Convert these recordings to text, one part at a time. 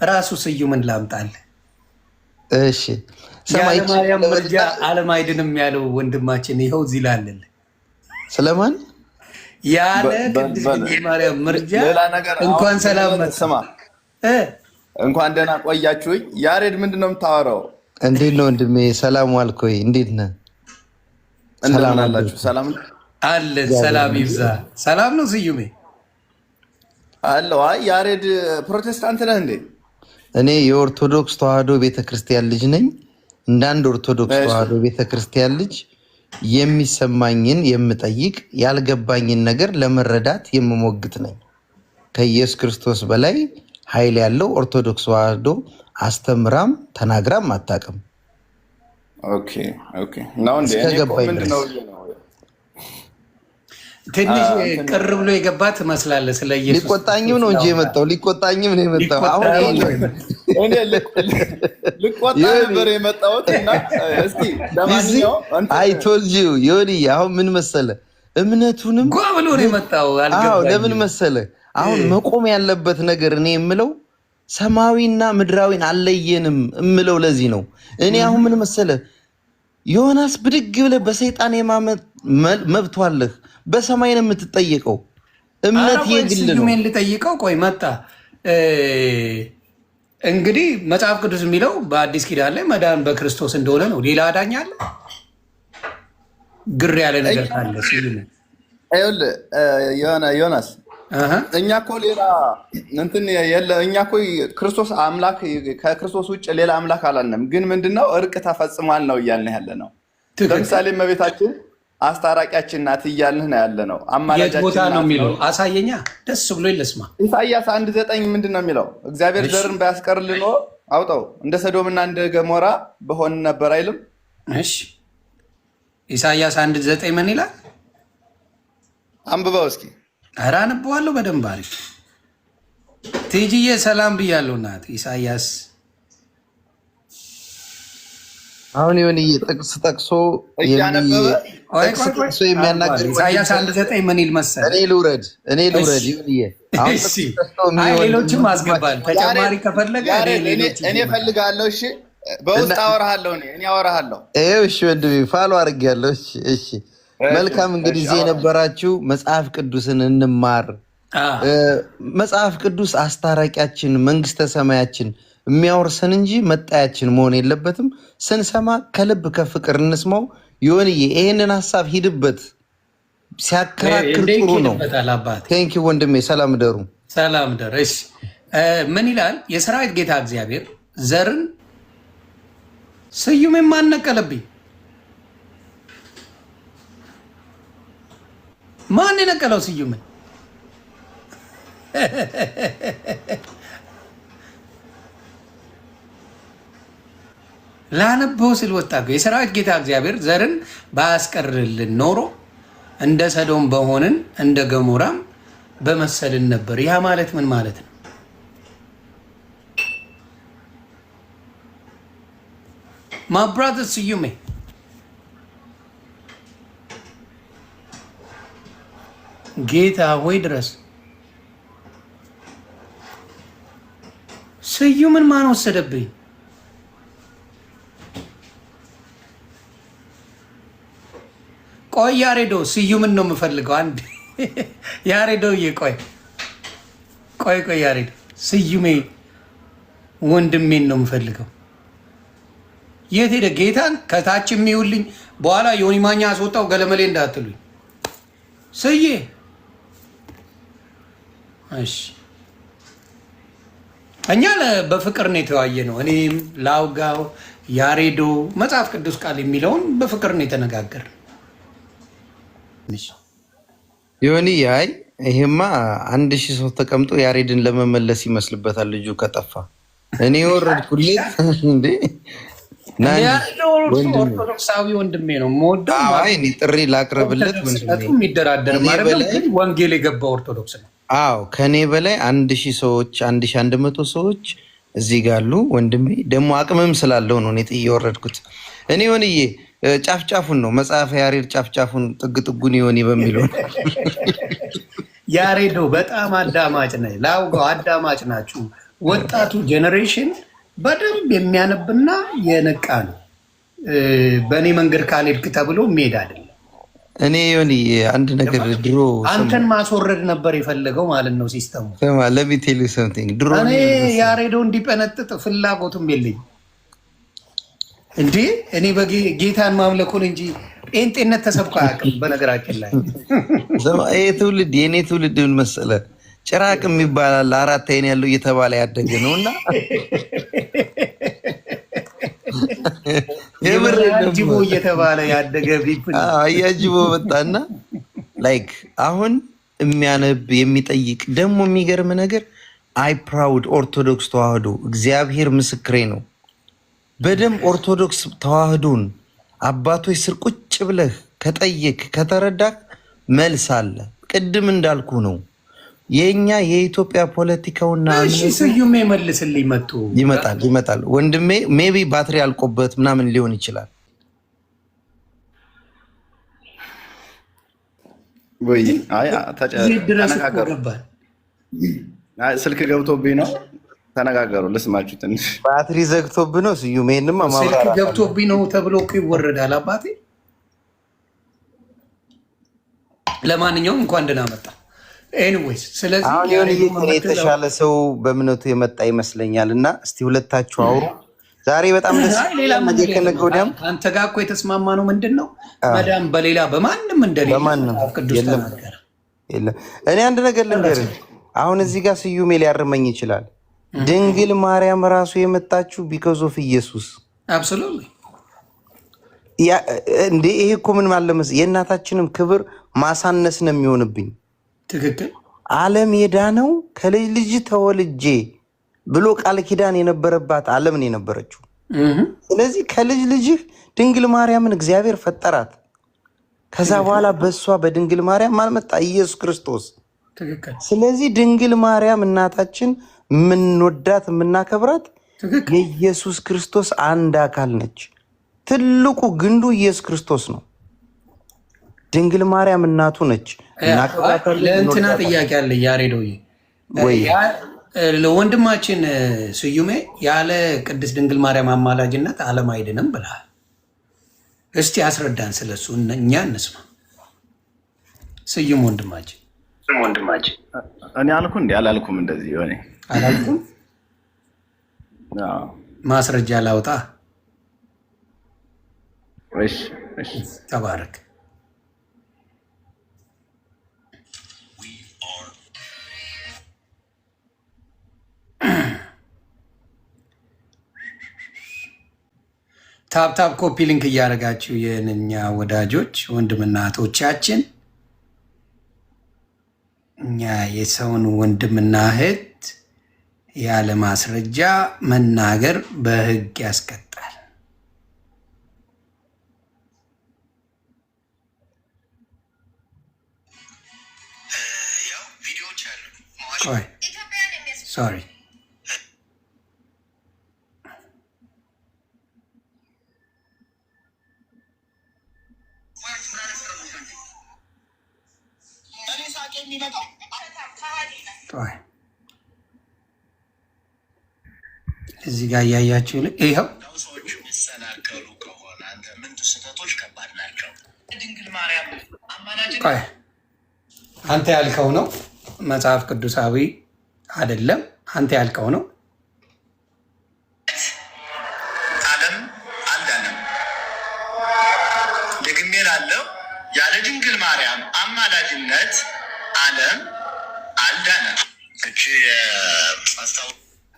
ራሱ ስዩምን ላምጣል። እሺ የዓለማርያም ምርጃ ዓለም አይድንም ያለው ወንድማችን ይኸው እዚህ ላለን ስለማን ያለ ቅድስት ድንግል ማርያም ምርጃ እንኳን ሰላም መጥተማ እንኳን ደህና ቆያችሁኝ። ያሬድ ምንድነው የምታወራው? እንዴት ነው ወንድሜ? ሰላም ዋልኮይ? እንዴት ነህ? ሰላም አላችሁ? ሰላም አለ። ሰላም ይብዛ። ሰላም ነው ስዩሜ አለው። አይ ያሬድ ፕሮቴስታንት ነህ እንዴ? እኔ የኦርቶዶክስ ተዋህዶ ቤተክርስቲያን ልጅ ነኝ። እንዳንድ ኦርቶዶክስ ተዋህዶ ቤተክርስቲያን ልጅ የሚሰማኝን የምጠይቅ ያልገባኝን ነገር ለመረዳት የምሞግት ነኝ። ከኢየሱስ ክርስቶስ በላይ ኃይል ያለው ኦርቶዶክስ ተዋህዶ አስተምራም ተናግራም አታውቅም። ኦኬ ኦኬ ነው እንዴ? ምንድነው ትንሽ ቅር ብሎ የገባ ትመስላለህ። ስለ ኢየሱስ ሊቆጣኝም ነው እንጂ የመጣው ሊቆጣኝም ነው የመጣው። አሁን እኔ ልቆጣ ነበር የመጣሁት እና እስኪ ለማንኛውም አይ ቶልድ ዩ ዮኒ አሁን ምን መሰለህ እምነቱንም ጓ ብሎ ነው የመጣው። አዎ ለምን መሰለህ አሁን መቆም ያለበት ነገር እኔ የምለው ሰማያዊና ምድራዊን አለየንም እምለው ለዚህ ነው። እኔ አሁን ምን መሰለህ ዮናስ ብድግ ብለህ በሰይጣን የማመን መብት አለህ። በሰማይ ነው የምትጠየቀው። እምነት የግል ነው። ስዩሜን ልጠይቀው። ቆይ መጣ። እንግዲህ መጽሐፍ ቅዱስ የሚለው በአዲስ ኪዳን ላይ መዳን በክርስቶስ እንደሆነ ነው። ሌላ አዳኝ አለ? ግር ያለ ነገር ካለ ስዩሜን ዮናስ እኛ እኮ ሌላ እንትን የለ። እኛ እኮ ክርስቶስ አምላክ ከክርስቶስ ውጭ ሌላ አምላክ አላልንም። ግን ምንድነው እርቅ ተፈጽሟል ነው እያልን ያለ ነው። ለምሳሌ እመቤታችን አስታራቂያችን ናት እያልን ነው ያለ ነው። አማላጃችን ቦታ ነው የሚለው አሳየኛ። ደስ ብሎ ይለስማ። ኢሳይያስ 1:9 ምንድነው የሚለው? እግዚአብሔር ዘርን ባያስቀርልን አውጣው እንደ ሰዶምና እንደ ገሞራ በሆን ነበር አይልም? እሺ ኢሳይያስ 1:9 ምን ይላል? አንብበው እስኪ። ኧረ አንብበዋለሁ በደንብ አሪፍ። ቲጂዬ ሰላም ብያለሁ እናት። ኢሳይያስ አሁን የሆነ ጥቅስ ጠቅሶ የሚያናገር ኢሳይያስ 1:9 ምን ይል መሰለህ? እኔ ልውረድ ሌሎችም አስገባል ተጨማሪ ከፈለገ እኔ እፈልጋለሁ። እሺ በውስጥ አወራሃለሁ። እኔ አወራሃለሁ። እሺ ወንድሜ ፋሎ አድርጌያለሁ። እሺ መልካም። እንግዲህ እዚህ የነበራችሁ መጽሐፍ ቅዱስን እንማር። መጽሐፍ ቅዱስ አስታራቂያችን መንግስተ ሰማያችን የሚያወርሰን እንጂ መጣያችን መሆን የለበትም። ስንሰማ ከልብ ከፍቅር እንስማው። ይሁንዬ ይሄንን ሀሳብ ሂድበት። ሲያከራክር ጥሩ ነው። ቴንክ ዩ ወንድሜ። ሰላም ደሩ። ሰላም ደር። እሺ ምን ይላል? የሰራዊት ጌታ እግዚአብሔር ዘርን ስዩሜን ማነቀለብኝ? ማን የነቀለው ስዩምን? ላነበው ስል ወጣ። የሰራዊት ጌታ እግዚአብሔር ዘርን ባያስቀርልን ኖሮ እንደ ሰዶም በሆንን እንደ ገሞራም በመሰልን ነበር። ያ ማለት ምን ማለት ነው? My brother ስዩሜ ጌታ ሆይ ድረስ። ስዩምን ማን ወሰደብኝ? ቆይ ያሬዶ ስዩምን ነው የምፈልገው። አንድ ያሬዶ ቆይ ያሬዶ ስዩሜ ወንድሜን ነው የምፈልገው። የት ሄደ? ጌታን ከታች የሚውልኝ በኋላ ዮኒ ማኛ አስወጣው ገለመሌ እንዳትሉኝ። ስዬ እሺ እኛ በፍቅር ነው የተዋየ ነው። እኔም ላውጋው ያሬዶ መጽሐፍ ቅዱስ ቃል የሚለውን በፍቅር ነው የተነጋገር። ዮኒ አይ ይሄማ 1000 ሰው ተቀምጦ ያሬድን ለመመለስ ይመስልበታል ልጁ ከጠፋ። እኔ ወረድኩለት እንዴ ኦርቶዶክሳዊ ወንድሜ ነው ሞዶ። አይ እኔ ጥሪ ላቅርብለት ወንድሜ የሚደራደር ማለት ነው። ወንጌል የገባ ኦርቶዶክስ ነው። አዎ ከኔ በላይ 1000 ሰዎች 1100 ሰዎች እዚህ ጋር አሉ። ወንድሜ ደግሞ አቅምም ስላለው ነው እኔ ጥዬ ወረድኩት። እኔ ሆንዬ ጫፍጫፉን ነው መጽሐፈ ያሬድ ጫፍጫፉን ጥግጥጉን ይሆን በሚለው ያሬዶ በጣም አዳማጭ ነኝ። ላውጋው አዳማጭ ናችሁ። ወጣቱ ጄኔሬሽን በደንብ የሚያነብና የነቃ ነው። በእኔ መንገድ ካልሄድክ ተብሎ የሚሄድ አይደለም። እኔ ዮኒ አንድ ነገር ድሮ አንተን ማስወረድ ነበር የፈለገው ማለት ነው ሲስተሙ። ለሚቴሉ ሰምቲንግ ድሮ እኔ ያሬዶ እንዲጠነጥጥ ፍላጎቱም የለኝ እንዴ። እኔ በጌታን ማምለኩን እንጂ ጴንጤነት ተሰብኮ አያውቅም። በነገራችን ላይ ይሄ ትውልድ የእኔ ትውልድ ምን መሰለህ ጭራቅም ይባላል 4 አይን ያለው እየተባለ ያደገ ነውና የምርጅቦ እየተባለ ያደገ ቢፕል አያጅቦ መጣና ላይክ አሁን የሚያነብ የሚጠይቅ ደግሞ የሚገርም ነገር አይ ፕራውድ ኦርቶዶክስ ተዋህዶ እግዚአብሔር ምስክሬ ነው። በደንብ ኦርቶዶክስ ተዋህዶን አባቶች ስር ቁጭ ብለህ ከጠየቅ ከተረዳህ መልስ አለ። ቅድም እንዳልኩ ነው የኛ የኢትዮጵያ ፖለቲካውና ስዩሜ መልስልኝ መጥቶ ይመጣል ወንድሜ ሜቢ ባትሪ አልቆበት ምናምን ሊሆን ይችላል። ወይ ስልክ ገብቶብኝ ነው። ተነጋገሩ ልስማችሁ። ትንሽ ባትሪ ዘግቶብኝ ነው ስዩሜንም ስልክ ገብቶብኝ ነው ተብሎ እኮ ይወረዳል አባቴ። ለማንኛውም እንኳን ደህና መጣ። ኤኒዌይስ ስለዚህ የተሻለ ሰው በእምነቱ የመጣ ይመስለኛል እና እስቲ ሁለታችሁ አውሩ። ዛሬ በጣም ደስ ይላል። አንተ ጋር እኮ የተስማማ ነው ምንድን ነው መዳም በሌላ በማንም እንደሌለ ቅዱስ ተናገረ። እኔ አንድ ነገር ልንገርህ። አሁን እዚህ ጋር ስዩሜ ሊያርመኝ ይችላል። ድንግል ማርያም ራሱ የመጣችሁ ቢኮዝ ኦፍ ኢየሱስ አብሶሉትሊ እንዴ። ይሄ እኮ ምን ማለት መሰለህ የእናታችንም ክብር ማሳነስ ነው የሚሆንብኝ። ትክክል። ዓለም የዳነው ከልጅ ልጅ ተወልጄ ብሎ ቃል ኪዳን የነበረባት ዓለም ነው የነበረችው። ስለዚህ ከልጅ ልጅህ ድንግል ማርያምን እግዚአብሔር ፈጠራት። ከዛ በኋላ በሷ በድንግል ማርያም ማልመጣ ኢየሱስ ክርስቶስ። ስለዚህ ድንግል ማርያም እናታችን የምንወዳት የምናከብራት የኢየሱስ ክርስቶስ አንድ አካል ነች። ትልቁ ግንዱ ኢየሱስ ክርስቶስ ነው። ድንግል ማርያም እናቱ ነች። ለእንትና ጥያቄ አለ ያሬዶዬ ለወንድማችን ስዩሜ ያለ ቅድስት ድንግል ማርያም አማላጅነት ዓለም አይድንም ብለሃል። እስቲ አስረዳን ስለሱ እኛ እንስማ። ስዩም ወንድማችን እኔ አልኩ እንዲ አላልኩም እንደዚህ ሆነ አላልኩም። ማስረጃ ላውጣ። እሺ ተባረክ። ታፕታፕ ኮፒ ሊንክ እያደረጋችሁ የእኛ ወዳጆች ወንድምና እህቶቻችን እኛ የሰውን ወንድምና እህት ያለ ማስረጃ መናገር በሕግ ያስቀጣል። ሶሪ እዚህ ጋር እያያችሁ ይኸው አንተ ያልከው ነው፣ መጽሐፍ ቅዱሳዊ አይደለም። አንተ ያልከው ነው። ዓለም አልዳነም። ደግሜ እላለሁ ያለ ድንግል ማርያም አማላጅነት ዓለም አልዳነም።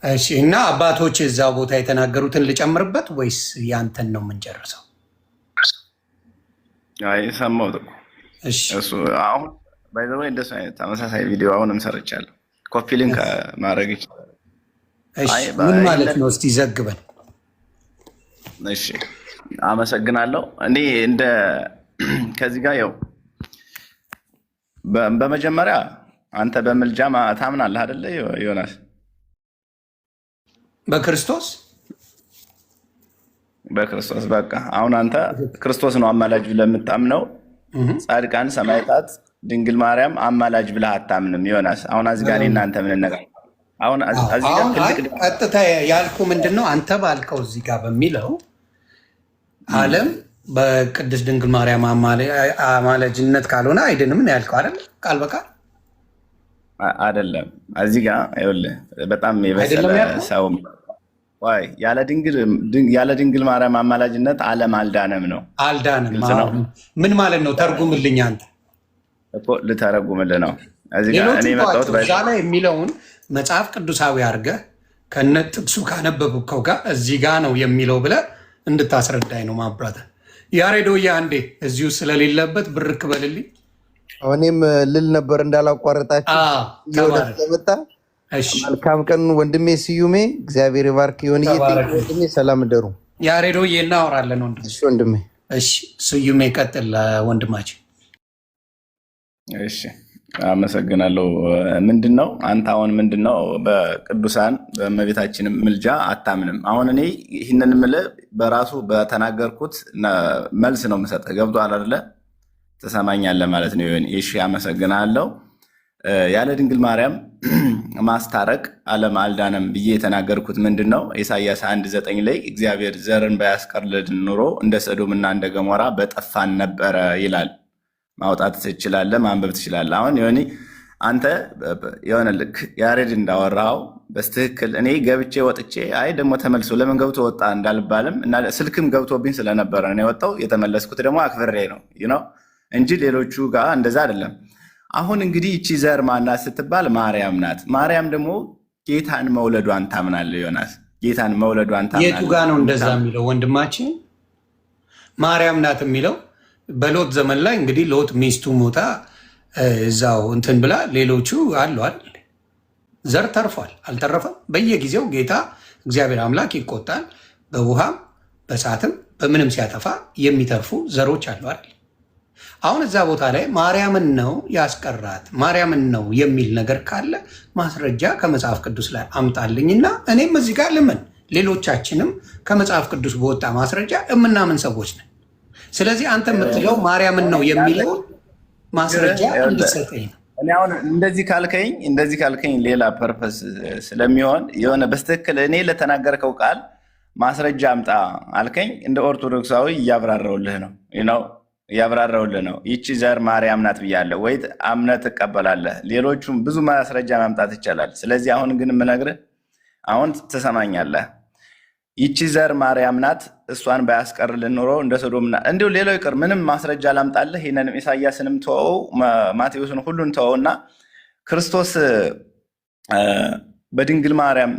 እሺ እና አባቶች እዛ ቦታ የተናገሩትን ልጨምርበት ወይስ ያንተን ነው የምንጨርሰው? ሰማሁት እኮ እሱ አሁን ባይዘወይ እንደሱ አይነት ተመሳሳይ ቪዲዮ አሁንም ሰርቻለሁ። ኮፒ ሊንክ ማድረግ ይችላል። ምን ማለት ነው? እስቲ ዘግበን። እሺ አመሰግናለሁ። እኔ እንደ ከዚህ ጋር ያው በመጀመሪያ አንተ በምልጃ ታምናለህ አይደለ ዮናስ? በክርስቶስ በቃ አሁን አንተ ክርስቶስ ነው አማላጅ ብለህ የምታምነው። ጻድቃን፣ ሰማዕታት፣ ድንግል ማርያም አማላጅ ብለህ አታምንም ዮናስ። አሁን እዚህ ጋር እናንተ ምን ነገር አሁን እዚህ ጋር ትልቅ ቀጥታ ያልኩ ምንድነው አንተ ባልከው እዚህ ጋር በሚለው ዓለም በቅድስት ድንግል ማርያም አማላጅነት ካልሆነ አይድንም ነው ያልከው አይደል? ቃል በቃል አይደለም። እዚህ ጋር ይኸውልህ በጣም የበሰለ ሰው ወይ ያለ ድንግል ማርያም አማላጅነት ዓለም አልዳነም ነው። አልዳነም ምን ማለት ነው? ተርጉምልኝ አንተ እኮ ልተረጉምልህ ነው። እዚህ ጋር እኔ መጣሁት በዛ ላይ የሚለውን መጽሐፍ ቅዱሳዊ አድርገህ ከነ ጥቅሱ ካነበብከው ጋር እዚህ ጋር ነው የሚለው ብለህ እንድታስረዳኝ ነው ማብራተ ያሬዶያ አንዴ እዚሁ ስለሌለበት ብርክ በልልኝ። እኔም ልል ነበር እንዳላቋረጣችሁ መጣ። መልካም ቀን ወንድሜ ስዩሜ፣ እግዚአብሔር ይባርክ። ይሁን ወንድሜ ሰላም ደሩ። ያሬዶዬ እናወራለን ወንድሜ። እሺ ስዩሜ ቀጥል ወንድማችን። እሺ አመሰግናለሁ። ምንድነው አንተ አሁን ምንድነው በቅዱሳን በእመቤታችንም ምልጃ አታምንም? አሁን እኔ ይህንን ምልህ በራሱ በተናገርኩት መልስ ነው የምሰጥህ። ገብቶሃል አይደለ? ትሰማኛለህ ማለት ነው። እሺ አመሰግናለሁ። ያለ ድንግል ማርያም ማስታረቅ ዓለም አልዳነም ብዬ የተናገርኩት ምንድነው ኢሳይያስ 1:9 ላይ እግዚአብሔር ዘርን ባያስቀርልን ኑሮ እንደ ሰዶምና እንደ ገሞራ በጠፋን ነበረ ይላል። ማውጣት ትችላለህ፣ ማንበብ ትችላለህ። አሁን የሆነ አንተ የሆነ ልክ ያሬድ እንዳወራው በስትክክል እኔ ገብቼ ወጥቼ አይ ደግሞ ተመልሶ ለምን ገብቶ ወጣ እንዳልባልም እና ስልክም ገብቶብኝ ስለነበረ ነው የወጣው። የተመለስኩት ደግሞ አክብሬ ነው እንጂ ሌሎቹ ጋር እንደዛ አይደለም። አሁን እንግዲህ እቺ ዘር ማናት ስትባል ማርያም ናት። ማርያም ደግሞ ጌታን መውለዷን ታምናለህ ዮናስ? ጌታን መውለዷን ታምናለህ? የቱ ጋር ነው እንደዛ የሚለው ወንድማችን? ማርያም ናት የሚለው በሎጥ ዘመን ላይ እንግዲህ ሎጥ ሚስቱ ሞታ እዛው እንትን ብላ ሌሎቹ አሏል። ዘር ተርፏል አልተረፈም? በየጊዜው ጌታ እግዚአብሔር አምላክ ይቆጣል። በውሃም በእሳትም በምንም ሲያጠፋ የሚተርፉ ዘሮች አሏል። አሁን እዛ ቦታ ላይ ማርያምን ነው ያስቀራት ማርያምን ነው የሚል ነገር ካለ ማስረጃ ከመጽሐፍ ቅዱስ ላይ አምጣልኝና እኔም እዚህ ጋር ልምን፣ ሌሎቻችንም ከመጽሐፍ ቅዱስ በወጣ ማስረጃ የምናምን ሰዎች ነን። ስለዚህ አንተ የምትለው ማርያምን ነው የሚለው ማስረጃ እንድትሰጠኝ ነው። እኔ አሁን እንደዚህ ካልከኝ ሌላ ፐርፐስ ስለሚሆን የሆነ በስትክክል እኔ ለተናገርከው ቃል ማስረጃ አምጣ አልከኝ። እንደ ኦርቶዶክሳዊ እያብራራውልህ ነው። ይቺ ዘር ማርያም ናት ብያለሁ ወይ አምነህ ትቀበላለህ። ሌሎቹም ብዙ ማስረጃ ማምጣት ይቻላል። ስለዚህ አሁን ግን የምነግርህ አሁን ትሰማኛለህ። ይቺ ዘር ማርያም ናት። እሷን ባያስቀርልን ኖሮ እንደ ሶዶምና እንዲሁ ሌላው ይቅር ምንም ማስረጃ ላምጣልህ። ይህንንም ኢሳያስንም ተወው፣ ማቴዎስን ሁሉን ተወውና ክርስቶስ በድንግል ማርያም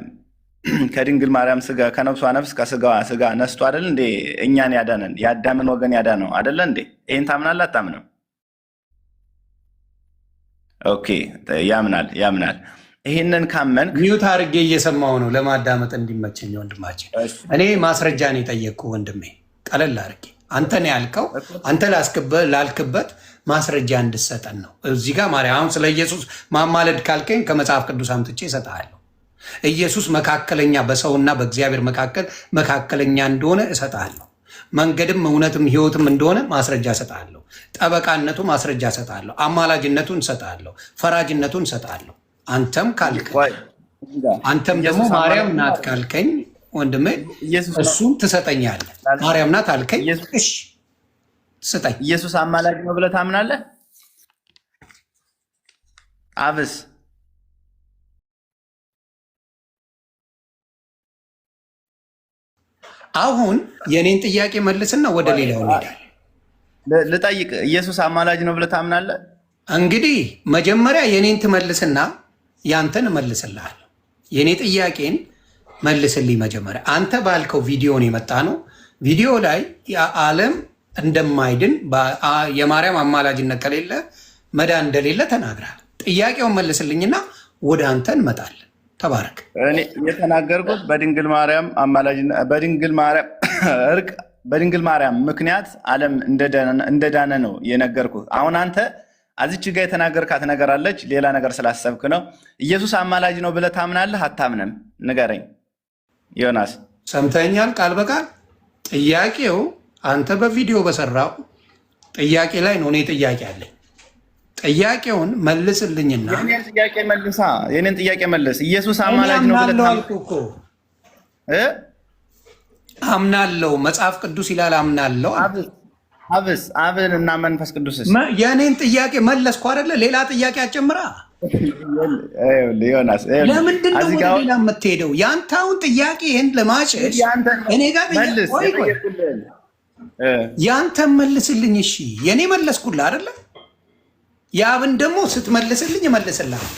ከድንግል ማርያም ስጋ ከነፍሷ ነፍስ ከስጋዋ ስጋ ነስቶ አይደል እንዴ እኛን ያዳነን? የአዳምን ወገን ያዳነው አይደለ እንዴ? ይህን ታምናለህ አታምንም? ኦኬ ያምናል። ይህንን ካመንክ ሚዩት አድርጌ እየሰማው ነው ለማዳመጥ እንዲመቸኝ ወንድማችን። እኔ ማስረጃ ነው የጠየቅኩ ወንድሜ፣ ቀለል አድርጌ አንተን ያልከው አንተ ላልክበት ማስረጃ እንድሰጠን ነው። እዚህ ጋር ማርያም አሁን ስለ ኢየሱስ ማማለድ ካልከኝ ከመጽሐፍ ቅዱስ አምጥቼ እሰጥሃለሁ። ኢየሱስ መካከለኛ በሰውና በእግዚአብሔር መካከለኛ እንደሆነ እሰጥሃለሁ። መንገድም እውነትም ሕይወትም እንደሆነ ማስረጃ እሰጥሃለሁ። ጠበቃነቱ ማስረጃ እሰጥሃለሁ። አማላጅነቱን እሰጥሃለሁ። ፈራጅነቱን እሰጥሃለሁ። አንተም ደግሞ ማርያም ናት ካልከኝ ወንድሜ እሱም ትሰጠኛለህ። ማርያም ናት አልከኝ፣ እሺ ስጠኝ። ኢየሱስ አማላጅ ነው ብለህ ታምናለህ? አብስ አሁን የኔን ጥያቄ መልስና ወደ ሌላው እንሄዳለን። ልጠይቅ፣ ኢየሱስ አማላጅ ነው ብለህ ታምናለህ? እንግዲህ መጀመሪያ የኔን ትመልስና ያንተን እመልስልሃለሁ። የኔ ጥያቄን መልስልኝ መጀመሪያ። አንተ ባልከው ቪዲዮን የመጣ ነው። ቪዲዮ ላይ የዓለም እንደማይድን የማርያም አማላጅነት ከሌለ መዳን እንደሌለ ተናግራል። ጥያቄውን መልስልኝና ወደ አንተ እንመጣለን። ተባረክ። እኔ የተናገርኩት በድንግል ማርያም አማላጅነት በድንግል ማርያም ምክንያት ዓለም እንደዳነ ነው የነገርኩህ። አሁን አንተ አዚች ጋር የተናገርካት ነገር አለች፣ ሌላ ነገር ስላሰብክ ነው። ኢየሱስ አማላጅ ነው ብለህ ታምናለህ አታምንም? ንገረኝ ዮናስ። ሰምተኛል? ቃል በቃል ጥያቄው አንተ በቪዲዮ በሰራው ጥያቄ ላይ ነው። እኔ ጥያቄ አለኝ። ጥያቄውን መልስልኝና የኔን ጥያቄ መልስ። ኢየሱስ አማላጅ ነው ብለህ አልኩ አምናለሁ። መጽሐፍ ቅዱስ ይላል አምናለሁ። አብን እና መንፈስ ቅዱስስ የኔን ጥያቄ መለስኩ አይደለ? ሌላ ጥያቄ አጨምራ። ዮናስ ለምንድን ነው ወደ ሌላ የምትሄደው? ያንተውን ጥያቄ ይሄን ለማጨሽ እኔ ጋር ያንተን መልስልኝ። እሺ የኔ መለስኩልህ አይደለ? የአብን ደግሞ ስትመልስልኝ እመልስልሃለሁ።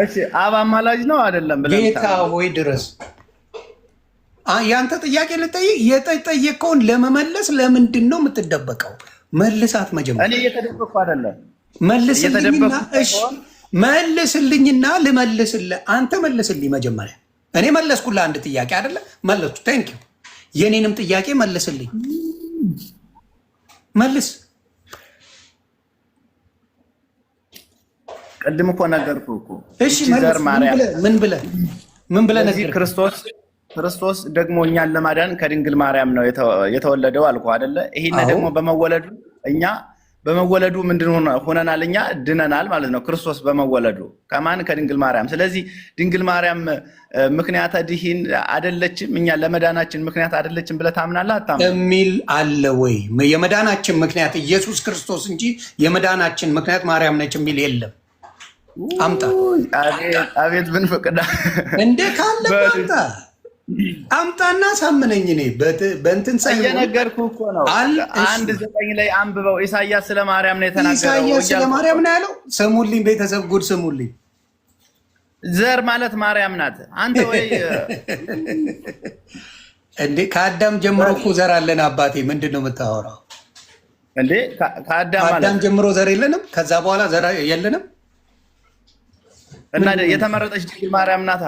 እሺ አብ አማላጅ ነው አይደለም ብለህ ጌታ ሆይ ድረስ ያንተ ጥያቄ ልጠይቅ። የጠየቀውን ለመመለስ ለምንድን ነው የምትደበቀው? መልሳት መጀመሪያ። እኔ እየተደበቅኩ አይደለም። መልስልኝና እሺ መልስልኝና ልመልስልህ። አንተ መልስልኝ መጀመሪያ። እኔ መለስኩልህ አንድ ጥያቄ አይደለ? መለስኩ። ቴንክ ዩ። የኔንም ጥያቄ መልስልኝ። መልስ። ቅድም እኮ ነገርኩህ እኮ። እሺ መልስ። ምን ብለህ ነገር ክርስቶስ ደግሞ እኛን ለማዳን ከድንግል ማርያም ነው የተወለደው አልኩህ አይደለ? ይሄን ደግሞ በመወለዱ እኛ በመወለዱ ምንድን ሆነናል? እኛ ድነናል ማለት ነው። ክርስቶስ በመወለዱ ከማን? ከድንግል ማርያም። ስለዚህ ድንግል ማርያም ምክንያተ ድኂን አይደለችም? እኛ ለመዳናችን ምክንያት አይደለችም ብለህ ታምናለህ? አታምንም የሚል አለ ወይ? የመዳናችን ምክንያት ኢየሱስ ክርስቶስ እንጂ የመዳናችን ምክንያት ማርያም ነች የሚል የለም። አምጣ። አቤት ብንፈቅዳ እንደ ካለ አምጣና ሳምነኝ። እኔ በእንትን እየነገርኩህ እኮ ነው። 1:9 ላይ አንብበው። ኢሳያስ ስለ ማርያም ነው የተናገረው። ኢሳያስ ስለ ማርያም ነው ያለው። ስሙልኝ ቤተሰብ፣ ጉድ ስሙልኝ። ዘር ማለት ማርያም ናት። አንተ ወይ እንዴ ከአዳም ጀምሮ እኮ ዘር አለን አባቴ። ምንድን ነው የምታወራው እንዴ? ከአዳም ጀምሮ ዘር የለንም? ከዛ በኋላ ዘር የለንም? እና የተመረጠች ድንግል ማርያም ናታ።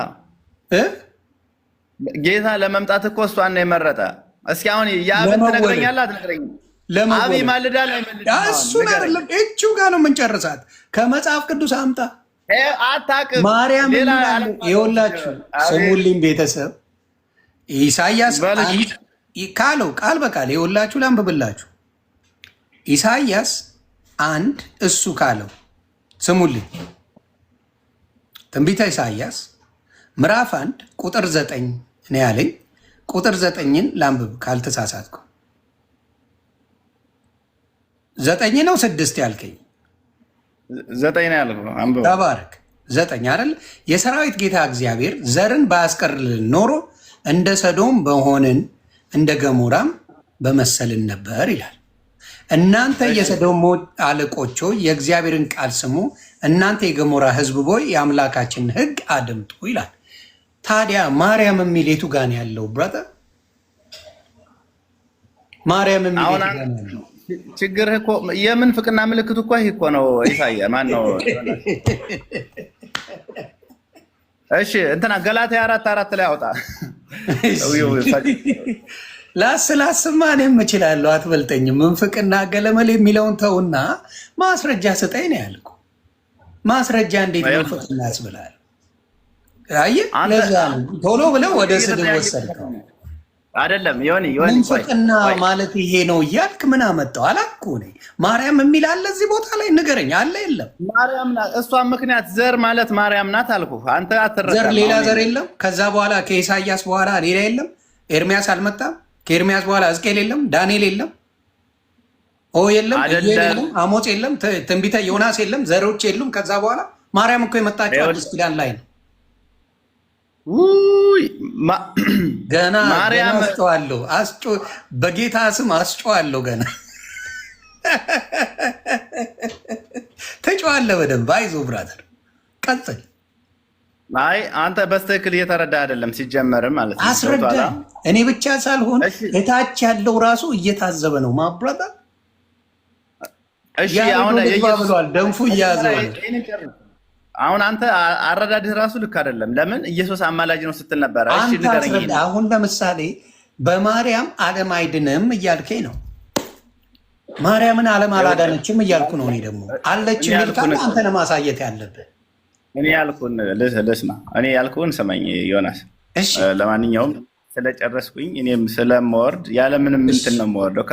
ጌታ ለመምጣት እኮ እሷን ነው የመረጠ። እስኪ አሁን የአብን ትነግረኛለህ አትነግረኝም? አብ ይማልዳል አይማልድም? እሱን አይደለም እቹ ጋር ነው የምንጨርሳት። ከመጽሐፍ ቅዱስ አምጣ። አታውቅም። ማርያም ይኸውላችሁ፣ ስሙልኝ ቤተሰብ። ኢሳያስ ካለው ቃል በቃል ይኸውላችሁ፣ ላንብብላችሁ። ኢሳያስ 1 እሱ ካለው ስሙልኝ። ትንቢተ ኢሳያስ ምዕራፍ 1 ቁጥር 9 ነው ያለኝ። ቁጥር 9ን ላንብብ ካልተሳሳትኩ። 9 ነው 6 ያልከኝ? 9 ነው ያልኩህ። አንብብ። ተባረክ። 9 አይደል? የሰራዊት ጌታ እግዚአብሔር ዘርን ባያስቀርልን ኖሮ እንደ ሰዶም በሆንን እንደ ገሞራም በመሰልን ነበር ይላል። እናንተ የሰዶም አለቆች ሆይ የእግዚአብሔርን ቃል ስሙ፣ እናንተ የገሞራ ሕዝብ ሆይ የአምላካችንን ሕግ አድምጡ ይላል። ታዲያ ማርያም የሚል የቱ ጋር ነው ያለው? ብራዘር ማርያም የሚል የቱ ጋር ነው ያለው? ችግርህ እኮ የምንፍቅና ምልክቱ እኮ ይሄ እኮ ነው። ኢሳያ ማን ነው? እሺ እንትና ገላትያ 4:4 ላይ አውጣ። ላስላስማ እኔም እችላለሁ፣ አትበልጠኝም። ምንፍቅና ገለመል የሚለውን ተውና ማስረጃ ስጠኝ ነው ያልኩ። ማስረጃ እንዴት ምንፍቅና ያስብላል? አየህ፣ ለዛ ነው ቶሎ ብለው ወደ ስድብ ወሰድከው። አይደለም ዮኒ ምንፍቅና ማለት ይሄ ነው እያልክ ምን አመጣው? አላልኩህ እኔ ማርያም የሚል አለ እዚህ ቦታ ላይ ንገረኝ። አለ የለም? ማርያም ናት እሷ። ምክንያት ዘር ማለት ማርያም ናት አልኩህ። አንተ አትረዳም። ዘር ሌላ ዘር የለም? ከዛ በኋላ ከኢሳያስ በኋላ ሌላ የለም? ኤርሚያስ አልመጣም? ከኤርሚያስ በኋላ ሕዝቅኤል የለም? ዳንኤል የለም? የለም? የለም? አሞጽ የለም? ትንቢተ ዮናስ የለም? ዘሮች የሉም? ከዛ በኋላ ማርያም እኮ የመጣችው አዲስ ኪዳን ላይ ነው። ገና አስጮሃለሁ፣ በጌታ ስም አስጮሃለሁ። ገና ተጮሃለህ በደንብ። አይዞህ ብራዘር፣ ቀጥል። አይ አንተ በስትክክል እየተረዳ አይደለም ሲጀመርም ማለት ነው። አስረዳ። እኔ ብቻ ሳልሆን እታች ያለው ራሱ እየታዘበ ነው። ማብራታ እሺ፣ አሁን ብሏል፣ ደንፉ እያያዘው ነው። አሁን አንተ አረዳድህ ራሱ ልክ አይደለም። ለምን ኢየሱስ አማላጅ ነው ስትል ነበረ? እሺ ንገረኝ። አሁን ለምሳሌ በማርያም ዓለም አይድንም እያልከኝ ነው። ማርያምን ዓለም አላዳነችም እያልኩ ነው። እኔ ደግሞ አለች የሚል ካለ አንተ ለማሳየት ያለብህ። እኔ ያልኩህን ልስማ። እኔ ያልኩህን ስማኝ ዮናስ። ለማንኛውም ስለጨረስኩኝ እኔም ስለምወርድ ያለምንም እንትን ነው የምወርደው።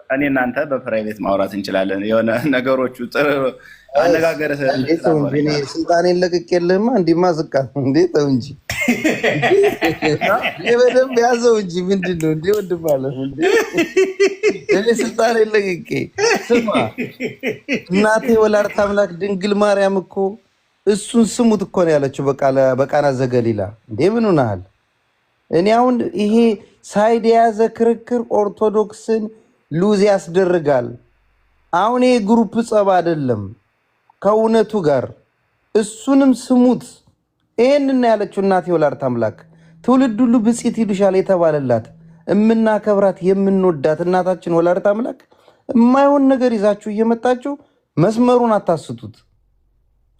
እኔ እናንተ በፕራይቬት ማውራት እንችላለን። የሆነ ነገሮቹ ጥሩ አነጋገር ስልጣኔን ለቅቅ የለህማ እንዲማ ዝቃ እንዴ ተው እንጂ በደንብ ያዘው እንጂ ምንድን ነው እንዴ ወንድም አለ እንዴ እኔ ስልጣኔን ለቅቄ ስማ እናቴ ወላዲተ አምላክ ድንግል ማርያም እኮ እሱን ስሙት እኮ ነው ያለችው በቃና ዘገሊላ እንዴ ምን ሆነሃል እኔ አሁን ይሄ ሳይድ የያዘ ክርክር ኦርቶዶክስን ሉዝ ያስደርጋል አሁን ይሄ ግሩፕ ጸብ አይደለም ከእውነቱ ጋር እሱንም ስሙት ይሄንን ያለችው እናቴ ወላዲተ አምላክ ትውልድ ሁሉ ብፅዕት ይሉሻል የተባለላት እምናከብራት የምንወዳት እናታችን ወላዲተ አምላክ የማይሆን ነገር ይዛችሁ እየመጣችሁ መስመሩን አታስቱት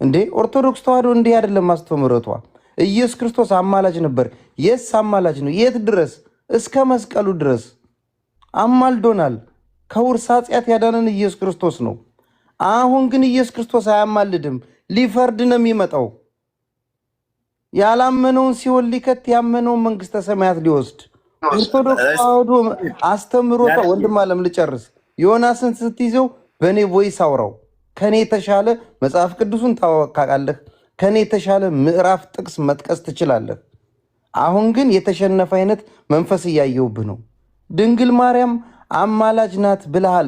እንዴ ኦርቶዶክስ ተዋህዶ እንዲህ አይደለም ማስተምረቷ ኢየሱስ ክርስቶስ አማላጅ ነበር የስ አማላጅ ነው የት ድረስ እስከ መስቀሉ ድረስ አማልዶናል ከውርስ ኃጢአት ያዳነን ኢየሱስ ክርስቶስ ነው አሁን ግን ኢየሱስ ክርስቶስ አያማልድም ሊፈርድ ነው የሚመጣው ያላመነውን ሲኦል ሊከት ያመነውን መንግስተ ሰማያት ሊወስድ ኦርቶዶክስ ተዋህዶ አስተምሮታ ወንድም አለም ልጨርስ ዮናስን ስትይዘው በኔ ቮይስ አውራው ከኔ የተሻለ መጽሐፍ ቅዱስን ታወቃለህ ከኔ የተሻለ ምዕራፍ ጥቅስ መጥቀስ ትችላለህ አሁን ግን የተሸነፈ አይነት መንፈስ እያየውብህ ነው ድንግል ማርያም አማላጅ ናት ብለሃል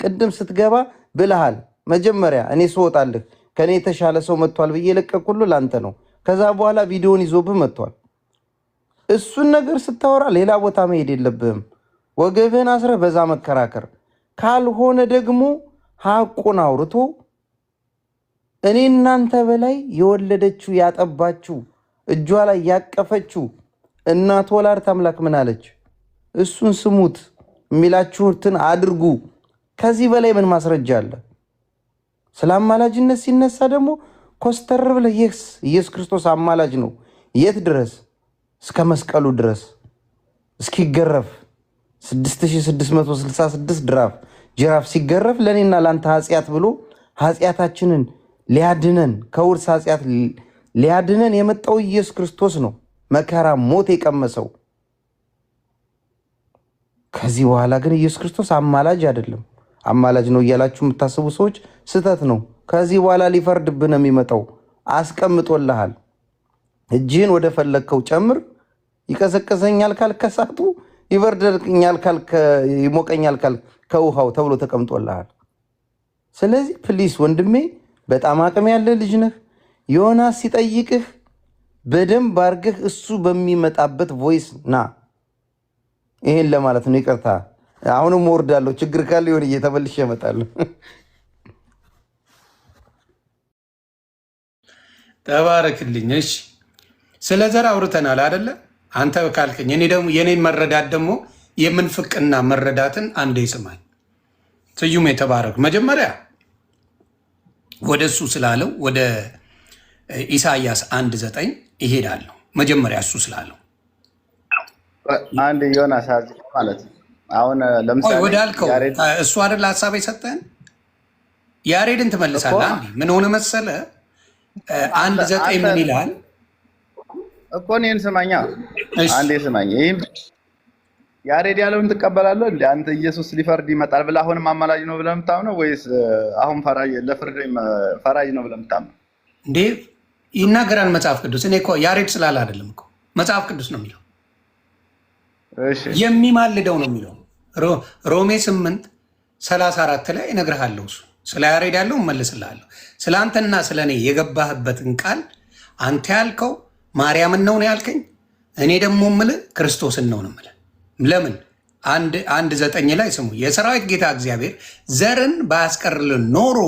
ቅድም ስትገባ ብለሃል መጀመሪያ እኔ ስወጣልህ ከኔ የተሻለ ሰው መጥቷል ብዬ ለቀቁሉ ላንተ ነው ከዛ በኋላ ቪዲዮን ይዞብህ መጥቷል እሱን ነገር ስታወራ ሌላ ቦታ መሄድ የለብህም ወገብህን አስረህ በዛ መከራከር ካልሆነ ደግሞ ሐቁን አውርቶ እኔ እናንተ በላይ የወለደችው ያጠባችው እጇ ላይ ያቀፈችው እናት ወላዲተ አምላክ ምን አለች እሱን ስሙት የሚላችሁትን አድርጉ ከዚህ በላይ ምን ማስረጃ አለ ስለ አማላጅነት ሲነሳ ደግሞ ኮስተር ብለህ ኢየሱስ ክርስቶስ አማላጅ ነው የት ድረስ እስከ መስቀሉ ድረስ እስኪገረፍ 6666 ጅራፍ ሲገረፍ ለኔና ላንተ ኃጢአት ብሎ ኃጢአታችንን ሊያድነን ከውርስ ኃጢአት ሊያድነን የመጣው ኢየሱስ ክርስቶስ ነው መከራ ሞት የቀመሰው ከዚህ በኋላ ግን ኢየሱስ ክርስቶስ አማላጅ አይደለም አማላጅ ነው እያላችሁ የምታስቡ ሰዎች ስተት ነው ከዚህ በኋላ ሊፈርድብን የሚመጣው አስቀምጦልሃል እጅህን ወደ ፈለከው ጨምር ይቀዘቅዘኛል ካልከሳቱ ይበርደኛል ይሞቀኛል ከውሃው ተብሎ ተቀምጦልሃል ስለዚህ ፕሊስ ወንድሜ በጣም አቅም ያለ ልጅ ነህ ዮናስ ሲጠይቅህ በደንብ አድርገህ እሱ በሚመጣበት ቮይስ ና ይሄን ለማለት ነው ይቅርታ አሁንም ወርዳለሁ ችግር ካለ ይሁን እየተመልሼ እመጣለሁ ተባረክልኝ እሺ ስለ ዘር አውርተናል አይደለ አንተ ካልከኝ እኔ ደግሞ የኔን መረዳት ደግሞ የምንፍቅና መረዳትን አንዴ ይስማኝ ስዩም የተባረክ መጀመሪያ ወደ እሱ ስላለው ወደ ኢሳይያስ 1:9 ይሄዳለሁ መጀመሪያ እሱ ስላለው አንድ ዮናስ ማለት አሁን ለምሳሌ ወዳልከው እሱ አይደል ሐሳብ የሰጠን ያሬድን ትመልሳለህ አንዴ ምን ሆነ መሰለ 1:9 ምን ይላል እኮ እኔን ስማኛ አንዴ ስማኝ ይሄም ያሬድ ያለውን ትቀበላለህ እንዴ አንተ ኢየሱስ ሊፈርድ ይመጣል ብለህ አሁንም አማላጅ ነው ብለህ የምታምነው ወይስ አሁን ፈራጅ ነው ብለህ የምታምነው እንዴ ይናገራል መጽሐፍ ቅዱስ እኔ እኮ ያሬድ ስላለ አይደለም እኮ መጽሐፍ ቅዱስ ነው የሚለው እሺ የሚማልደው ነው የሚለው ሮሜ 8:34 ላይ እነግርሃለሁ እሱ ስለ ያሬድ ያለው እመልስልሃለሁ ስለ አንተና ስለ እኔ የገባህበትን ቃል አንተ ያልከው ማርያምን ነው ያልከኝ እኔ ደግሞ የምልህ ክርስቶስን ነው የምልህ ለምን 1:9 ላይ ስሙ የሰራዊት ጌታ እግዚአብሔር ዘርን ባያስቀርልን ኖሮ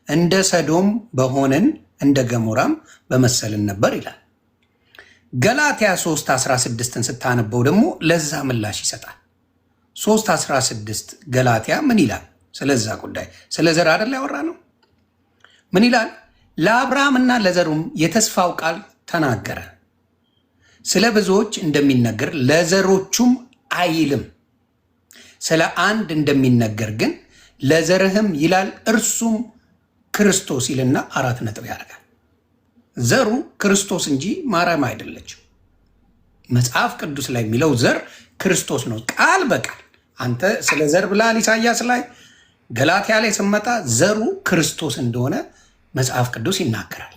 እንደ ሰዶም በሆነን እንደ ገሞራም በመሰልን ነበር ይላል ገላትያ 3:16ን ስታነበው ደግሞ ለዛ ምላሽ ይሰጣል 3:16 ገላትያ ምን ይላል ስለዛ ጉዳይ ስለ ዘር አይደል ያወራ ነው ምን ይላል ለአብርሃምና ለዘሩም የተስፋው ቃል ተናገረ ስለ ብዙዎች እንደሚነገር ለዘሮቹም አይልም ስለ አንድ እንደሚነገር ግን ለዘርህም ይላል እርሱም ክርስቶስ ይልና 4 ነጥብ ያደርጋል ዘሩ ክርስቶስ እንጂ ማርያም አይደለችም መጽሐፍ ቅዱስ ላይ የሚለው ዘር ክርስቶስ ነው ቃል በቃል አንተ ስለ ዘር ብላል ኢሳያስ ላይ ገላትያ ላይ ስመጣ ዘሩ ክርስቶስ እንደሆነ መጽሐፍ ቅዱስ ይናገራል።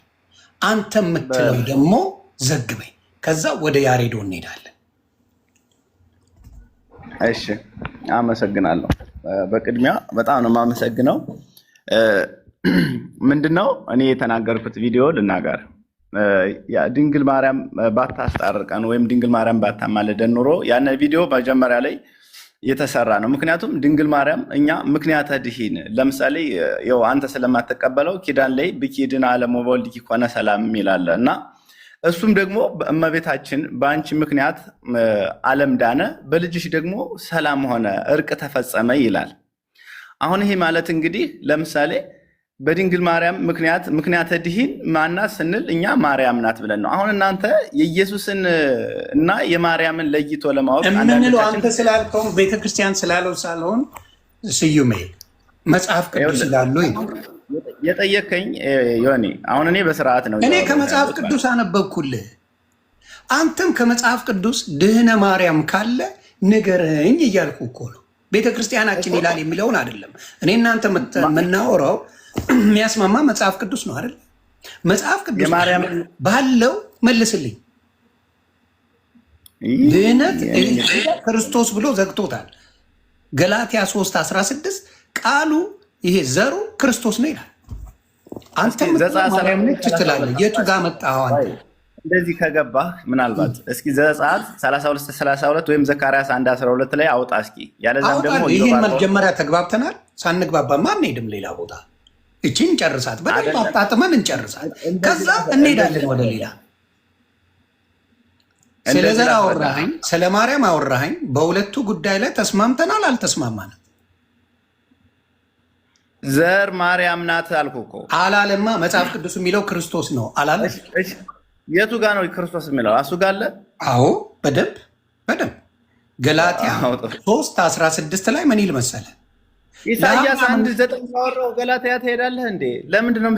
አንተ የምትለው ደግሞ ዘግበኝ፣ ከዛ ወደ ያሬዶ እንሄዳለን። እሺ አመሰግናለሁ። በቅድሚያ በጣም ነው የማመሰግነው። ምንድነው እኔ የተናገርኩት ቪዲዮ ልናገር። ድንግል ማርያም ባታስጣርቀን ወይም ድንግል ማርያም ባታማልደን ኑሮ ያን ቪዲዮ መጀመሪያ ላይ የተሰራ ነው። ምክንያቱም ድንግል ማርያም እኛ ምክንያተ ድኂን ለምሳሌ ያው አንተ ስለማትቀበለው ኪዳን ላይ ብኪድን ዓለም ወበወልድኪ ኮነ ሰላም ይላል እና እሱም ደግሞ እመቤታችን በአንቺ ምክንያት ዓለም ዳነ፣ በልጅሽ ደግሞ ሰላም ሆነ፣ እርቅ ተፈጸመ ይላል። አሁን ይሄ ማለት እንግዲህ ለምሳሌ በድንግል ማርያም ምክንያተ ድኂን ማናት ስንል እኛ ማርያም ናት ብለን ነው። አሁን እናንተ የኢየሱስን እና የማርያምን ለይቶ ለማወቅ የምንለው አንተ ስላልከው ቤተክርስቲያን ስላለው ሳልሆን ስዩሜ መጽሐፍ ቅዱስ ስላለው የጠየቀኝ ዮኒ፣ አሁን እኔ በስርዓት ነው እኔ ከመጽሐፍ ቅዱስ አነበብኩልህ። አንተም ከመጽሐፍ ቅዱስ ድህነ ማርያም ካለ ንገረኝ እያልኩ እኮ ነው። ቤተክርስቲያናችን ይላል የሚለውን አይደለም። እኔ እናንተ የምናወራው የሚያስማማ መጽሐፍ ቅዱስ ነው አይደል? መጽሐፍ ቅዱስ ባለው መልስልኝ። ድህነት ክርስቶስ ብሎ ዘግቶታል። ገላትያ 3:16 ቃሉ ይሄ ዘሩ ክርስቶስ ነው ይላል። አንተ ማርያም ነች ትላለህ። የቱ ጋር መጣኸው አንተ? እንደዚህ ከገባህ ምናልባት እስኪ ዘጸአት 32 ወይም ዘካርያስ 1:12 ላይ አውጣ እስኪ። ያለዛም ደግሞ ይሄን መጀመሪያ ተግባብተናል። ሳንግባባማ አንሄድም ሌላ ቦታ። እቺን እንጨርሳት፣ በደንብ አጣጥመን እንጨርሳት። ከዛ እንሄዳለን ወደ ሌላ። ስለ ዘር አወራኸኝ፣ ስለ ማርያም አወራኸኝ። በሁለቱ ጉዳይ ላይ ተስማምተናል አልተስማማንም? ዘር ማርያም ናት አልኩ እኮ። አላለማ። መጽሐፍ ቅዱስ የሚለው ክርስቶስ ነው አላለ? የቱ ጋር ነው ክርስቶስ የሚለው? እሱ ጋር አለ። አዎ በደንብ ገላትያ 3:16 ላይ ምን ይል መሰለ? ኢሳያስ 1:9 ያወራው ገላትያ ትሄዳለህ እንዴ? ለምንድን ነው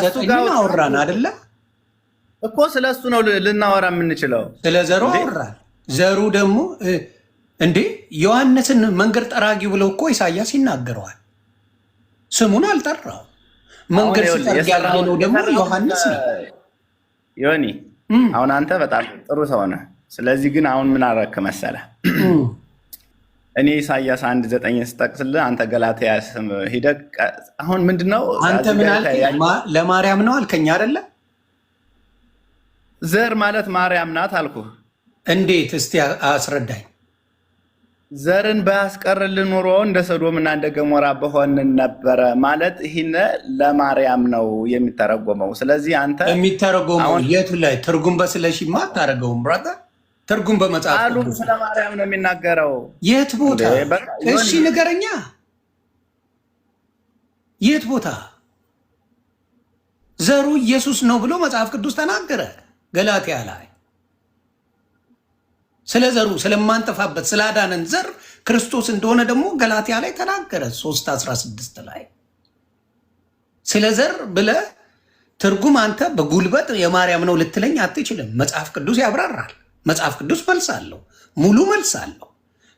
እሱ ጋር አወራን አይደለ እኮ? ስለሱ ነው ልናወራ የምንችለው። ስለ ዘሩ አወራን። ዘሩ ደግሞ እንዴ ዮሐንስን መንገድ ጠራጊ ብለው እኮ ኢሳያስ ይናገረዋል። ስሙን አልጠራው። መንገድ ሲጠርግ ያለው ደግሞ ዮሐንስ ነው። ዮኒ አሁን አንተ በጣም ጥሩ ሰው ነህ። ስለዚህ ግን አሁን ምን አደረክ መሰለህ? እኔ ኢሳያስ 1:9 ስጠቅስልህ አንተ ገላትያ ሂደህ አሁን ምንድነው አንተ ምን አልከኝ? ለማርያም ነው አልከኝ አይደለ? ዘር ማለት ማርያም ናት አልኩህ። እንዴት? እስቲ አስረዳኝ። ዘርን ባያስቀርልን ኖሮ እንደ ሰዶምና እንደ ገሞራ በሆንን ነበረ ማለት ይህን ለማርያም ነው የሚተረጎመው። ስለዚህ አንተ የሚተረጎመው የቱ ላይ? ትርጉም በስለሽማ አታደርገውም ብራዘር። ትርጉም በመጽሐፍ ቅዱስ ስለ ማርያም ነው የሚናገረው። የት ቦታ? እሺ ንገረኛ። የት ቦታ? ዘሩ ኢየሱስ ነው ብሎ መጽሐፍ ቅዱስ ተናገረ ገላትያ ላይ። ስለ ዘሩ ስለማንጠፋበት ስላዳነን ዘር ክርስቶስ እንደሆነ ደግሞ ገላትያ ላይ ተናገረ 3:16 ላይ። ስለ ዘር ብለህ ትርጉም አንተ በጉልበት የማርያም ነው ልትለኝ አትችልም። መጽሐፍ ቅዱስ ያብራራል። መጽሐፍ ቅዱስ መልስ አለው፣ ሙሉ መልስ አለው።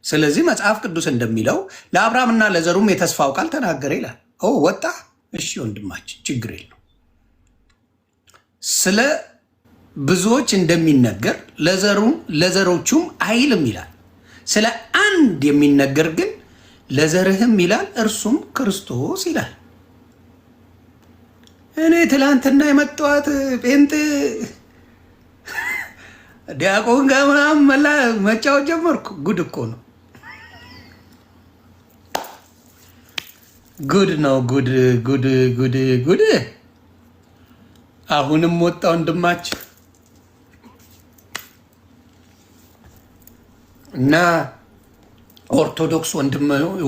ስለዚህ መጽሐፍ ቅዱስ እንደሚለው ለአብርሃምና ለዘሩም የተስፋው ቃል ተናገረ ይላል። ወጣ። እሺ ወንድማችን ችግር የለው። ስለ ብዙዎች እንደሚነገር ለዘሮቹም አይልም ይላል። ስለ አንድ የሚነገር ግን ለዘርህም ይላል፣ እርሱም ክርስቶስ ይላል። እኔ ትላንትና የመጣኋት ጴንጤ ዲያቆን ጋር ምናምን መጫወት ጀመርኩ። ጉድ እኮ ነው። ጉድ ነው። ጉድ። አሁንም ወጣ ወንድማችን እና ኦርቶዶክስ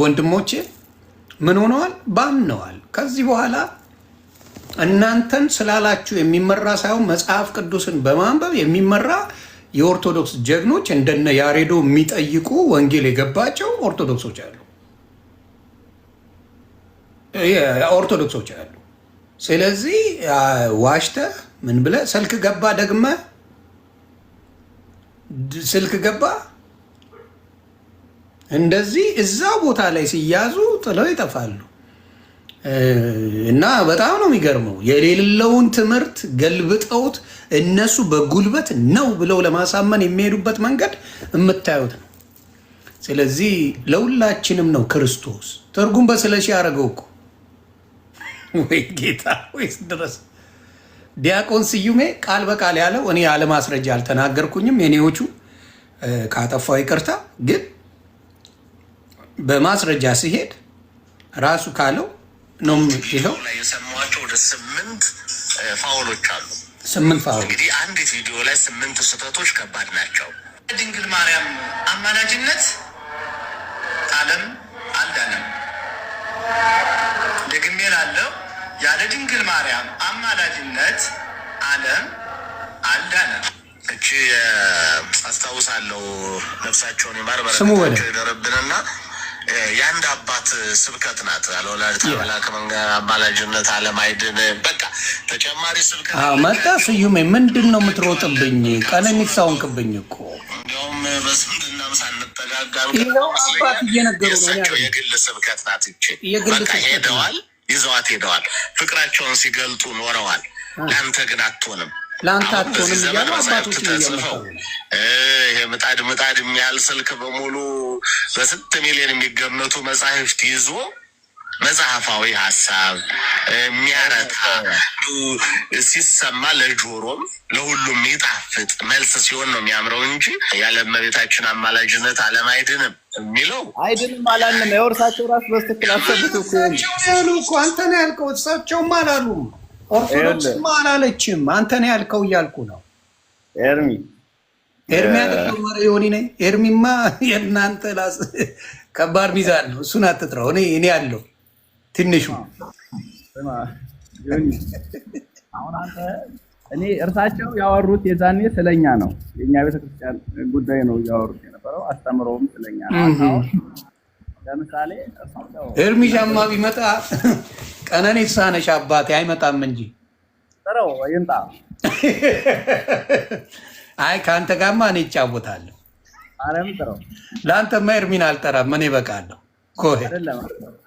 ወንድሞቼ ምን ሆነዋል? ባንነዋል። ከዚህ በኋላ እናንተን ስላላችሁ የሚመራ ሳይሆን መጽሐፍ ቅዱስን በማንበብ የሚመራ የኦርቶዶክስ ጀግኖች እንደነ ያሬዶ የሚጠይቁ ወንጌል የገባቸው ኦርቶዶክሶች አሉ። ስለዚህ ዋሽተህ ምን ብለህ ስልክ እንደዚህ እዛ ቦታ ላይ ሲያዙ ጥለው ይጠፋሉ። እና በጣም ነው የሚገርመው። የሌለውን ትምህርት ገልብጠውት እነሱ በጉልበት ነው ብለው ለማሳመን የሚሄዱበት መንገድ የምታዩት ነው። ስለዚህ ለሁላችንም ነው ክርስቶስ ትርጉም በስለሺ ያደረገው እኮ። ወይ ጌታ ወይስ ድረስ ዲያቆን ስዩሜ ቃል በቃል ያለው እኔ ያለ ማስረጃ አልተናገርኩኝም። የኔዎቹ ካጠፋው ይቅርታ፣ ግን በማስረጃ ሲሄድ ራሱ ካለው ነው። ይኸው ላይ የሰማኋቸው ወደ 8 ፋውሎች አሉ። 8 ፋውል እንግዲህ አንዲት ቪዲዮ ላይ 8 ስህተቶች ከባድ ናቸው። ድንግል ማርያም አማላጅነት ዓለም አልዳነም። ደግሜ እላለሁ፣ ያለ ድንግል ማርያም አማላጅነት ዓለም አልዳነም። እቺ አስታውሳለሁ፣ ነፍሳቸውን ይማር በረከታቸው ይደረብንና የአንድ አባት ስብከት ናት። አለወላዲተ አምላክ አማላጅነት ዓለም አይድን። በቃ ተጨማሪ ስብከት መጣ። ስዩሜ ምንድን ነው የምትሮጥብኝ? ቀነኒሳውን ክብኝ እኮ እንዲያውም በስንትናም ሳንጠጋጋ አባት እየነገሩ ነው። የግል ስብከት ናት። በቃ ሄደዋል፣ ይዘዋት ሄደዋል። ፍቅራቸውን ሲገልጡ ኖረዋል። ለአንተ ግን አትሆንም፣ ለአንተ አትሆንም እያሉ አባቶች ተጽፈው ይሄ ምጣድ የሚያህል ስልክ በሙሉ በስንት ሚሊዮን የሚገመቱ መጽሐፍት ይዞ መጽሐፋዊ ሀሳብ የሚያረታ ሲሰማ ለጆሮም ለሁሉም ይጣፍጥ መልስ ሲሆን ነው የሚያምረው እንጂ ያለ እመቤታችን አማላጅነት ዓለም አይድንም የሚለው አይድንም አላለም። የወርሳቸው ራስ በስትክክል አሰብቱ እኮ አንተ ነው ያልከው፣ እሳቸውም አላሉም። ኦርቶዶክስም አላለችም። አንተ ነው ያልከው እያልኩ ነው። ኤርሚ ያደረገው ዮኒ ነኝ። ኤርሚማ የእናንተ ላስ ከባድ ሚዛን ነው። እሱን አትጥራው። እኔ ያለው ትንሹ አሁን አንተ እኔ እርሳቸው ያወሩት የዛኔ ስለኛ ነው፣ የኛ ቤተክርስቲያን ጉዳይ ነው ያወሩት የነበረው። አስተምሮም ስለኛ ነው። ለምሳሌ ኤርሚሻማ ቢመጣ ቀነኒሳ ነሽ አባቴ አይመጣም እንጂ ጥረው ይምጣ። አይ ከአንተ ጋርማ እኔ እጫወታለሁ። አረም ጥረው። ለአንተማ ኤርሚን አልጠራም፣ እኔ እበቃለሁ። አይደለም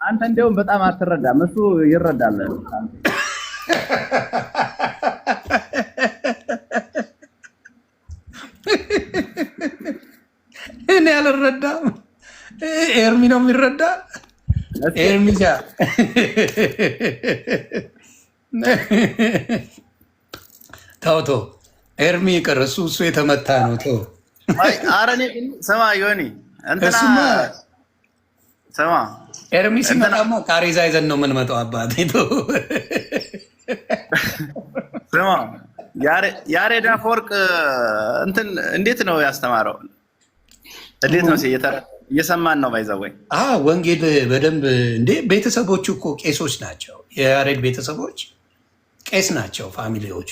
አንተ እንደውም በጣም አትረዳም፣ እሱ ይረዳል። እኔ አልረዳም፣ ኤርሚ ነው የሚረዳ። ኤርሚሻ ተው ኤርሚ ይቅር፣ እሱ የተመታ ነው። ተው ኧረ እኔ ስማ ዮኒ እንትና ስማ ኤርሚ ሲመጣማ ቃሬዛ ይዘን ነው የምንመጣው። አባቴ ተው ስማ ያሬድ አፈወርቅ እንትን እንዴት ነው ያስተማረው? እንዴት ነው እየሰማን ነው? ባይዘወይ ወንጌል በደንብ እንዴ። ቤተሰቦቹ እኮ ቄሶች ናቸው። የያሬድ ቤተሰቦች ቄስ ናቸው። ፋሚሊዎቹ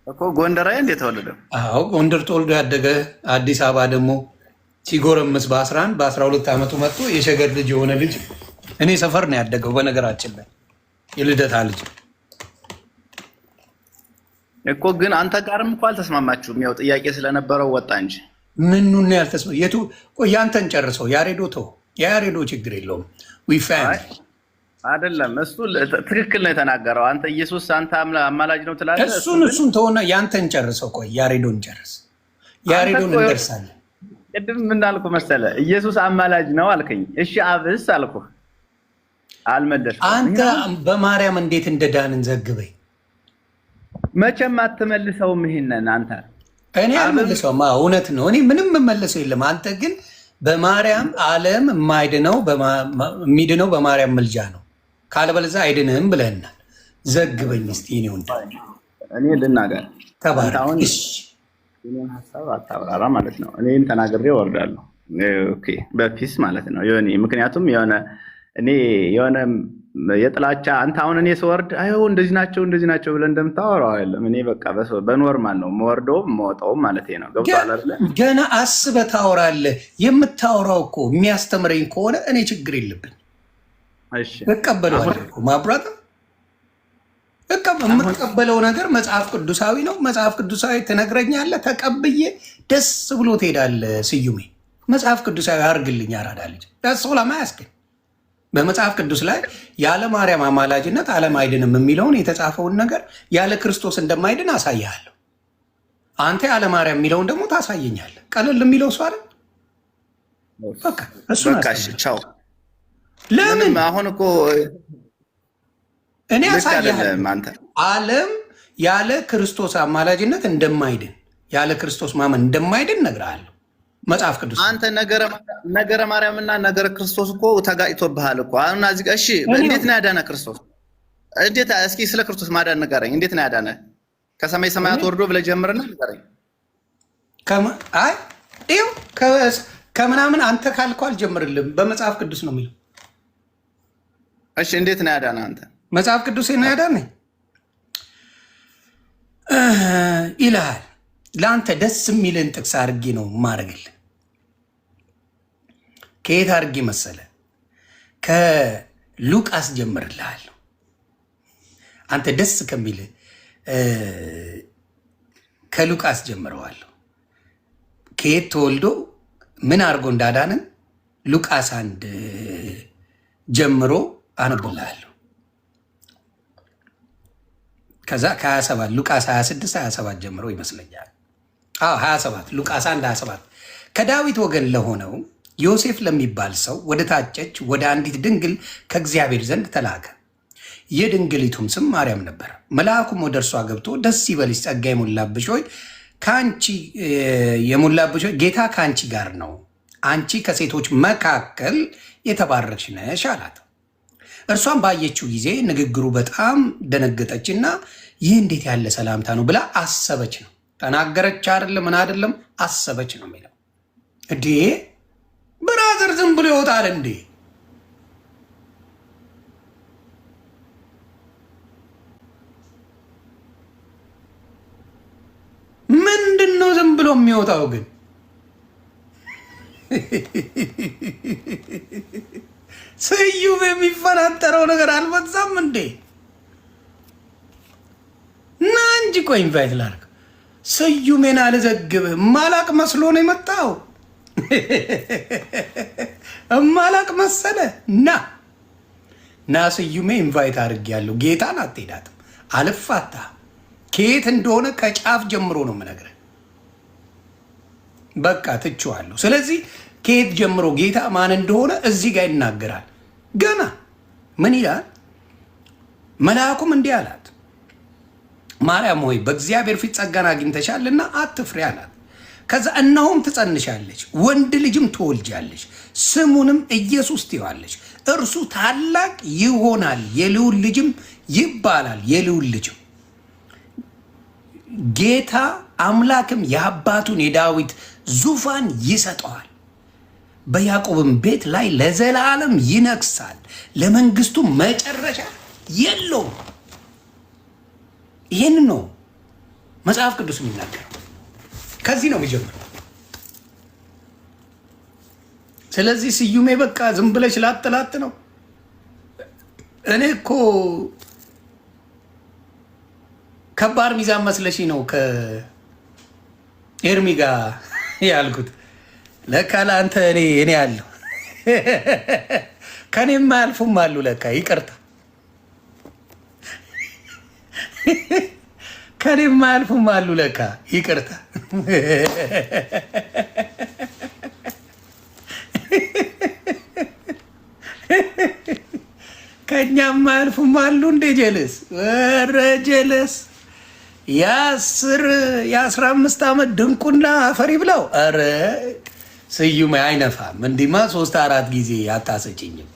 እኮ ጎንደራዊ እንዴት ተወለደ? ጎንደር ተወልዶ ያደገ አዲስ አበባ ደግሞ ሲጎረምስ በ11 በ12 ዓመቱ መጥቶ የሸገር ልጅ የሆነ ልጅ እኔ ሰፈር ነው ያደገው። በነገራችን ላይ የልደታ ልጅ እኮ ግን አንተ ጋርም እኮ አልተስማማችሁም። ያው ጥያቄ ስለነበረው ወጣ እንጂ ምኑን ያልተስማ የቱ ያንተን ጨርሰው ያሬዶ ተው። የያሬዶ ችግር የለውም። አይደለም እሱ ትክክል ነው የተናገረው። አንተ ኢየሱስ አንተ አማላጅ ነው ትላለህ። እሱን ተሆነ ያንተን ጨርሰው። ቆይ ያሬዶን ጨርስ። ያሬዶን እንደርሳለን። ቅድም ምን አልኩ መሰለህ? ኢየሱስ አማላጅ ነው አልከኝ። እሺ አብስ አልኩህ፣ አልመለስኩም። አንተ በማርያም እንዴት እንደዳንን ዘግበኝ። መቼም አትመልሰውም ይሄንን አንተ። እኔ አልመልሰውም። እውነት ነው። እኔ ምንም የምመልሰው የለም። አንተ ግን በማርያም ዓለም የሚድነው በማርያም ምልጃ ነው፣ ካለበለዚያ አይድንም ብለህናል። ዘግበኝ እስኪ። እኔ ልናገር ተባረክ። እኔን ሀሳብ አታብራራ ማለት ነው። እኔን ተናግሬ እወርዳለሁ። ኦኬ በፒስ ማለት ነው ዮኒ። ምክንያቱም እኔ የሆነ የጥላቻ አንተ አሁን እኔ ስወርድ አይው እንደዚህ ናቸው ብለህ እንደምታወራው አይደለም። እኔ በቃ በኖርማል ነው የምወርደውም የምወጣውም ማለት ነው። ገብቶሃል አይደለ? ገና አስበህ ታወራለህ። የምታወራው እኮ የሚያስተምረኝ ከሆነ እኔ ችግር የለብኝ። እሺ እቀበለዋለሁ እኮ ማብራታ። የምትቀበለው ነገር መጽሐፍ ቅዱሳዊ ነው። መጽሐፍ ቅዱሳዊ ትነግረኛለህ፣ ተቀብዬ ደስ ብሎ ትሄዳለህ። ስዩሜ መጽሐፍ ቅዱሳዊ አርግልኝ አራዳ ልጅ ያሰው ለማያስገኝ በመጽሐፍ ቅዱስ ላይ ያለ ማርያም አማላጅነት ዓለም አይድንም የሚለውን የተጻፈውን ነገር ያለ ክርስቶስ እንደማይድን አሳያለሁ። አንተ ያለ ማርያም የሚለውን ደግሞ ታሳየኛለህ። ቀለል የሚለው እሱ አይደል? በቃ እሱ ቻው። ለምን አሁን እኮ እኔ አሳያለሁ። ዓለም ያለ ክርስቶስ አማላጅነት እንደማይድን ያለ ክርስቶስ ማመን እንደማይድን እነግርሃለሁ። መጽሐፍ ቅዱስ አንተ ነገረ ማርያምና ነገረ ክርስቶስ እኮ ተጋጭቶብሃል እኮ አሁን እዚህ ጋር። እሺ እንዴት ነው ያዳነ ክርስቶስ? እንዴት እስኪ ስለ ክርስቶስ ማዳን ንገረኝ። እንዴት ነው ያዳነ? ከሰማይ ሰማያት ወርዶ ብለህ ጀምርና ንገረኝ። አይ ይኸው ከምናምን አንተ ካልከው አልጀምርልም። በመጽሐፍ ቅዱስ ነው የሚለው። እሺ እንዴት ነው ያዳነ? አንተ መጽሐፍ ቅዱስ ነው ያዳነ ይልሃል። ለአንተ ደስ የሚልን ጥቅስ አድርጌ ነው ማድረግልህ። ከየት አድርጌ መሰለ? ከሉቃስ ጀምርልሃለሁ። አንተ ደስ ከሚል ከሉቃስ ጀምረዋለሁ። ከየት ተወልዶ ምን አድርጎ እንዳዳንን ሉቃስ 1 ጀምሮ አነብልሃለሁ። ከዛ ከ27 ሉቃስ 26 27 ጀምሮ ይመስለኛል። 27 ሉቃስ 1 27 ከዳዊት ወገን ለሆነው ዮሴፍ ለሚባል ሰው ወደ ታጨች ወደ አንዲት ድንግል ከእግዚአብሔር ዘንድ ተላከ። የድንግሊቱም ስም ማርያም ነበር። መልአኩም ወደ እርሷ ገብቶ ደስ ይበልሽ፣ ጸጋ የሞላብሽ ሆይ ጌታ ከአንቺ ጋር ነው፣ አንቺ ከሴቶች መካከል የተባረክሽ ነሽ አላት። እርሷን ባየችው ጊዜ ንግግሩ በጣም ደነገጠችና ይህ እንዴት ያለ ሰላምታ ነው ብላ አሰበች ነው። ተናገረች አይደለም፣ ምን አይደለም፣ አሰበች ነው የሚለው። እንዴ ብራዘር ዝም ብሎ ይወጣል እንዴ? ምንድን ነው ዝም ብሎ የሚወጣው ግን? ስዩም የሚፈናጠረው ነገር አልበዛም እንዴ? እና እንጂ ቆይ ኢንቫይት ላድርግ። ስዩሜን አልዘግብህ። ማላቅ መስሎ ነው የመጣው። እማላቅ መሰለ። ና ስዩሜ ኢንቫይት አድርጌያለሁ። ጌታን አትሄዳትም፣ አልፋታ። ከየት እንደሆነ ከጫፍ ጀምሮ ነው የምነግርህ። በቃ ትቼዋለሁ። ስለዚህ ከየት ጀምሮ ጌታ ማን እንደሆነ እዚህ ጋር ይናገራል። ገና ምን ይላል? መልአኩም እንዲህ አላት፣ ማርያም ሆይ በእግዚአብሔር ፊት ጸጋን አግኝተሻልና አትፍሪ አላት። ከዛ እነሆም ትጸንሻለች፣ ወንድ ልጅም ትወልጃለች፣ ስሙንም ኢየሱስ ትይዋለች። እርሱ ታላቅ ይሆናል፣ የልዑል ልጅም ይባላል። የልዑል ልጅም ጌታ አምላክም የአባቱን የዳዊት ዙፋን ይሰጠዋል፣ በያዕቆብም ቤት ላይ ለዘላለም ይነግሳል፣ ለመንግስቱ መጨረሻ የለውም። ይህን ነው መጽሐፍ ቅዱስ የሚናገረው። ከዚህ ነው የሚጀምረው። ስለዚህ ስዩሜ በቃ ዝም ብለሽ ላጥላት ነው። እኔ እኮ ከባድ ሚዛን መስለሽ ነው ከኤርሚ ጋር ያልኩት። ለካ ለአንተ እኔ አለሁ ከኔም አያልፉም አሉ። ለካ ይቅርታ ከኔም አያልፉም አሉ። ለካ ይቅርታ ከእኛም አያልፉም አሉ። እንደ ጀለስ ወረ ጀለስ የ15 ዓመት ድንቁና አፈሪ ብለው ኧረ ስዩም አይነፋም። እንዲማ 3-4 ጊዜ አታሰጭኝም።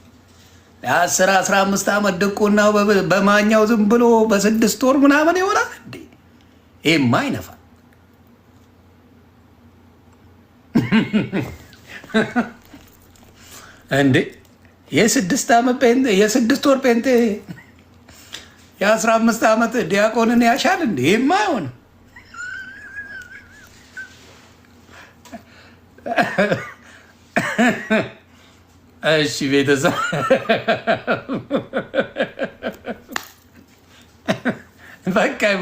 የ15 ዓመት ድንቁናው በማኛው ዝም ብሎ በ6 ወር ምናምን ይሆናል እንዴ? ይህማ አይነፋም እንዴ? የ6 ወር ጴንጤ የ15 ዓመት ዲያቆንን ያሻል እንዴ? ይህማ አይሆንም። እሺ ቤተሰብ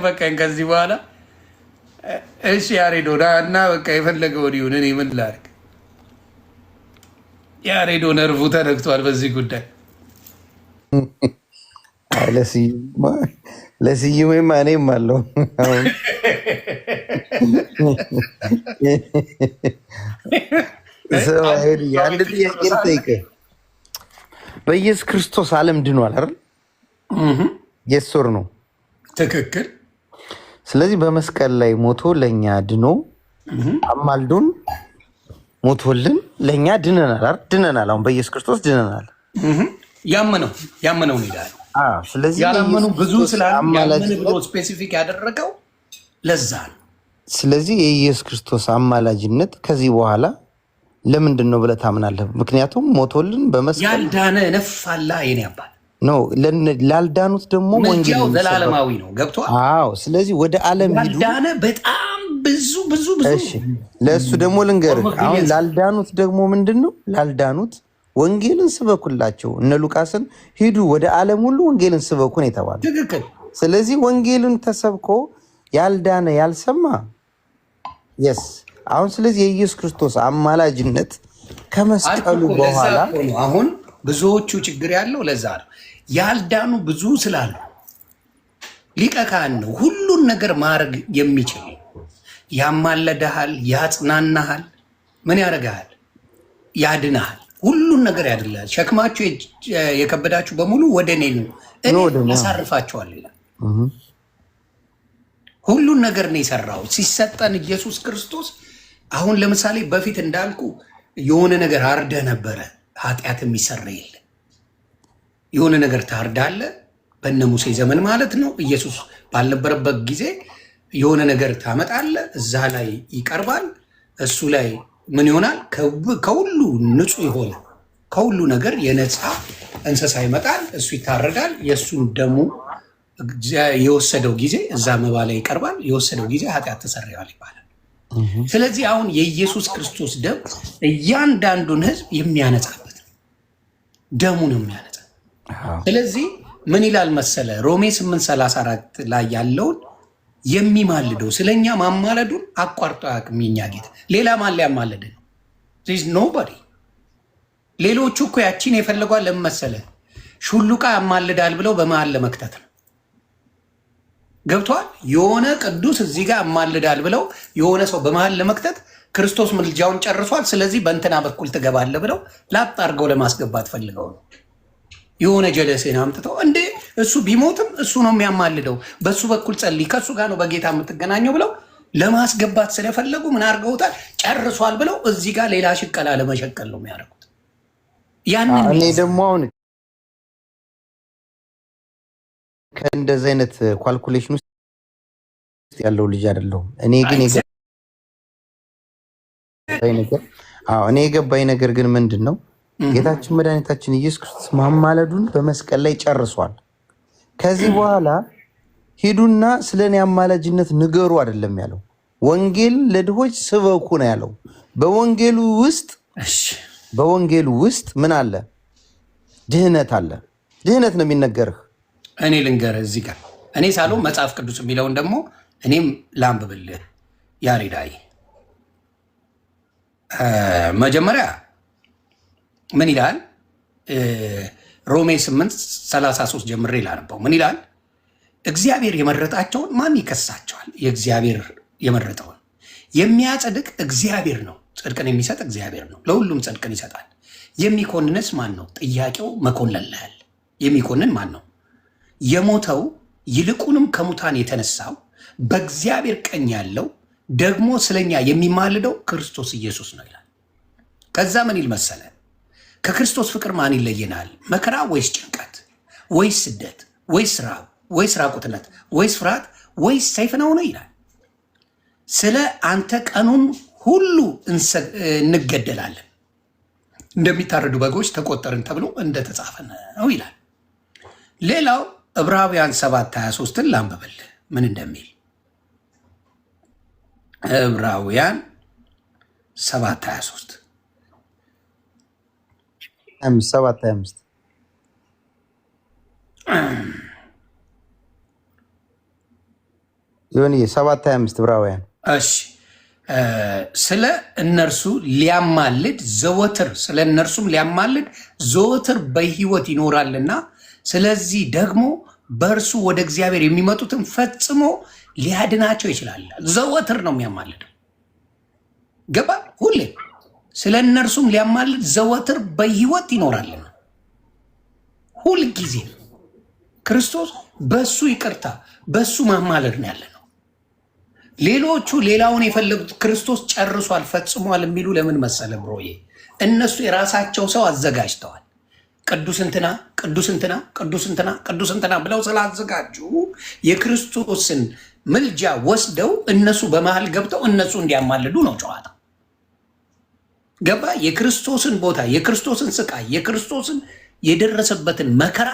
በቃኝ ከዚህ በኋላ እሺ ያሬዶ እና በቃ የፈለገውን ይሁን። እኔ ምን ላድርግ? ያሬዶ ነርቡ ተነክቷል በዚህ ጉዳይ። ለስዩሜማ እኔም አለው አንድ ጥያቄ ልጠይቅህ። በኢየሱስ ክርስቶስ ዓለም ድኗል አይደል? የሶር ነው ትክክል። ስለዚህ በመስቀል ላይ ሞቶ ለእኛ ድኖ አማልዶን ሞቶልን ለእኛ ድነናል አይደል? ድነናል። አሁን በኢየሱስ ክርስቶስ ድነናል። ያመነው ይላል። ስለዚህ ያላመኑ ብዙ ስላለ ብሎ ስፔሲፊክ ያደረገው ለዛ ነው። ስለዚህ የኢየሱስ ክርስቶስ አማላጅነት ከዚህ በኋላ ለምንድን ነው ብለህ ታምናለህ? ምክንያቱም ሞቶልን በመስቀል ያልዳነ ነፋላ የኔ አባት ነው። ላልዳኑት ደግሞ ወንጌል ዘላለማዊ ነው። ገብቶሃል? አዎ። ስለዚህ ወደ ዓለም ሂዱ። ያልዳነ በጣም ብዙ። እሺ፣ ለእሱ ደግሞ ልንገርህ። አሁን ላልዳኑት ደግሞ ምንድን ነው? ላልዳኑት ወንጌልን ስበኩላቸው። እነ ሉቃስን ሂዱ ወደ ዓለም ሁሉ ወንጌልን ስበኩን የተባለ ትክክል። ስለዚህ ወንጌልን ተሰብኮ ያልዳነ ያልሰማ የስ አሁን ስለዚህ የኢየሱስ ክርስቶስ አማላጅነት ከመስቀሉ በኋላ አሁን ብዙዎቹ ችግር ያለው ለዛ ነው። ያልዳኑ ብዙ ስላሉ ሊቀ ካህን ነው ሁሉን ነገር ማድረግ የሚችል ያማለደሃል፣ ያጽናናሃል፣ ምን ያደርግሃል? ያድንሃል፣ ሁሉን ነገር ያድልሃል። ሸክማችሁ የከበዳችሁ በሙሉ ወደ እኔ ነው እኔ አሳርፋችኋለሁ ይላል። ሁሉን ነገር ነው የሰራው ሲሰጠን ኢየሱስ ክርስቶስ። አሁን ለምሳሌ በፊት እንዳልኩ የሆነ ነገር አርደ ነበረ፣ ኃጢአት የሚሰራ የለ። የሆነ ነገር ታርዳለ፣ በነ ሙሴ ዘመን ማለት ነው። ኢየሱስ ባልነበረበት ጊዜ የሆነ ነገር ታመጣለ፣ እዛ ላይ ይቀርባል። እሱ ላይ ምን ይሆናል? ከሁሉ ንጹህ የሆነ ከሁሉ ነገር የነፃ እንስሳ ይመጣል፣ እሱ ይታረዳል። የእሱን ደሙ የወሰደው ጊዜ እዛ መባ ላይ ይቀርባል። የወሰደው ጊዜ ኃጢአት ተሰረዋል ይባላል። ስለዚህ አሁን የኢየሱስ ክርስቶስ ደም እያንዳንዱን ሕዝብ የሚያነጻበት ደሙ ነው የሚያነጻ። ስለዚህ ምን ይላል መሰለ ሮሜ 8:34 ላይ ያለውን የሚማልደው ስለኛ ማማለዱን አቋርጦ አያውቅም። የኛ ጌታ ሌላ ማን ሊያማልድ ነው? ኖባዲ። ሌሎቹ እኮ ያቺን የፈለጓል ለምን መሰለ? ሹሉቃ ያማልዳል ብለው በመሃል ለመክተት ነው። ገብቷል? የሆነ ቅዱስ እዚህ ጋር ያማልዳል ብለው የሆነ ሰው በመሃል ለመክተት ክርስቶስ ምልጃውን ጨርሷል፣ ስለዚህ በእንትና በኩል ትገባለ ብለው ላጥ አድርገው ለማስገባት ፈልገው ነው። የሆነ ጀለሴን አምጥተው እንዴ እሱ ቢሞትም እሱ ነው የሚያማልደው፣ በእሱ በኩል ጸልይ፣ ከእሱ ጋር ነው በጌታ የምትገናኘው ብለው ለማስገባት ስለፈለጉ ምን አድርገውታል? ጨርሷል ብለው እዚህ ጋር ሌላ ሽቀላ ለመሸቀል ነው የሚያደርጉት። ያንን እኔ ደግሞ አሁን ከእንደዚህ አይነት ኳልኩሌሽን ውስጥ ያለው ልጅ አይደለሁም። እኔ ግን የገባኝ ነገር ግን ምንድን ነው ጌታችን መድኃኒታችን ኢየሱስ ክርስቶስ ማማለዱን በመስቀል ላይ ጨርሷል። ከዚህ በኋላ ሂዱና ስለ እኔ አማላጅነት ንገሩ አይደለም ያለው፣ ወንጌል ለድሆች ስበኩ ነው ያለው። በወንጌሉ ውስጥ ምን አለ? ድህነት አለ። ድህነት ነው የሚነገርህ። እኔ ልንገርህ እዚህ ጋር እኔ ሳልሆን መጽሐፍ ቅዱስ የሚለውን ደግሞ እኔም ላንብብልህ። ያሬዳይ መጀመሪያ ምን ይላል? ሮሜ 8:33 ጀምሬ ላነበው። ምን ይላል? እግዚአብሔር የመረጣቸውን ማን ይከሳቸዋል? የእግዚአብሔር የመረጠውን የሚያጸድቅ እግዚአብሔር ነው። ጽድቅን የሚሰጥ እግዚአብሔር ነው። ለሁሉም ጽድቅን ይሰጣል። የሚኮንንስ ማን ነው? ጥያቄው መኮንን ላይ ያለ የሚኮንን ማን ነው? የሞተው ይልቁንም ከሙታን የተነሳው በእግዚአብሔር ቀኝ ያለው ደግሞ ስለኛ የሚማልደው ክርስቶስ ኢየሱስ ነው ይላል። ከዛ ምን ይል መሰለ? ከክርስቶስ ፍቅር ማን ይለየናል? መከራ ወይስ ጭንቀት ወይስ ስደት ወይስ ራብ ወይስ ራቁትነት ወይስ ፍርሃት ወይስ ሰይፍ ነው ይላል። ስለ አንተ ቀኑን ሁሉ እንገደላለን፣ እንደሚታረዱ በጎች ተቆጠርን ተብሎ እንደተጻፈ ነው ይላል። ሌላው ዕብራውያን 7:23 ላንብብልህ ምን እንደሚል። ዕብራውያን 7:23 7:25 ዕብራውያን። እሺ ስለ እነርሱ ሊያማልድ ዘወትር ስለ እነርሱም ሊያማልድ ዘወትር በሕይወት ይኖራልና ስለዚህ ደግሞ በእርሱ ወደ እግዚአብሔር የሚመጡትን ፈጽሞ ሊያድናቸው ይችላል። ዘወትር ነው የሚያማልደው። ገባ? ሁሌ ስለ እነርሱም ሊያማልድ ዘወትር በሕይወት ይኖራልና ሁል ጊዜ ክርስቶስ በሱ ይቅርታ በሱ ማማለድ ነው ያለ ነው። ሌሎቹ ሌላውን የፈለጉት ክርስቶስ ጨርሷል ፈጽሟል የሚሉ ለምን መሰለ ብሮዬ? እነሱ የራሳቸው ሰው አዘጋጅተዋል። ቅዱስ እንትና ቅዱስ እንትና ቅዱስ እንትና ቅዱስ እንትና ብለው ስላዘጋጁ የክርስቶስን ምልጃ ወስደው እነሱ በመሃል ገብተው እነሱ እንዲያማልዱ ነው ጨዋታ። ገባ? የክርስቶስን ቦታ የክርስቶስን ስቃይ የክርስቶስን የደረሰበትን መከራ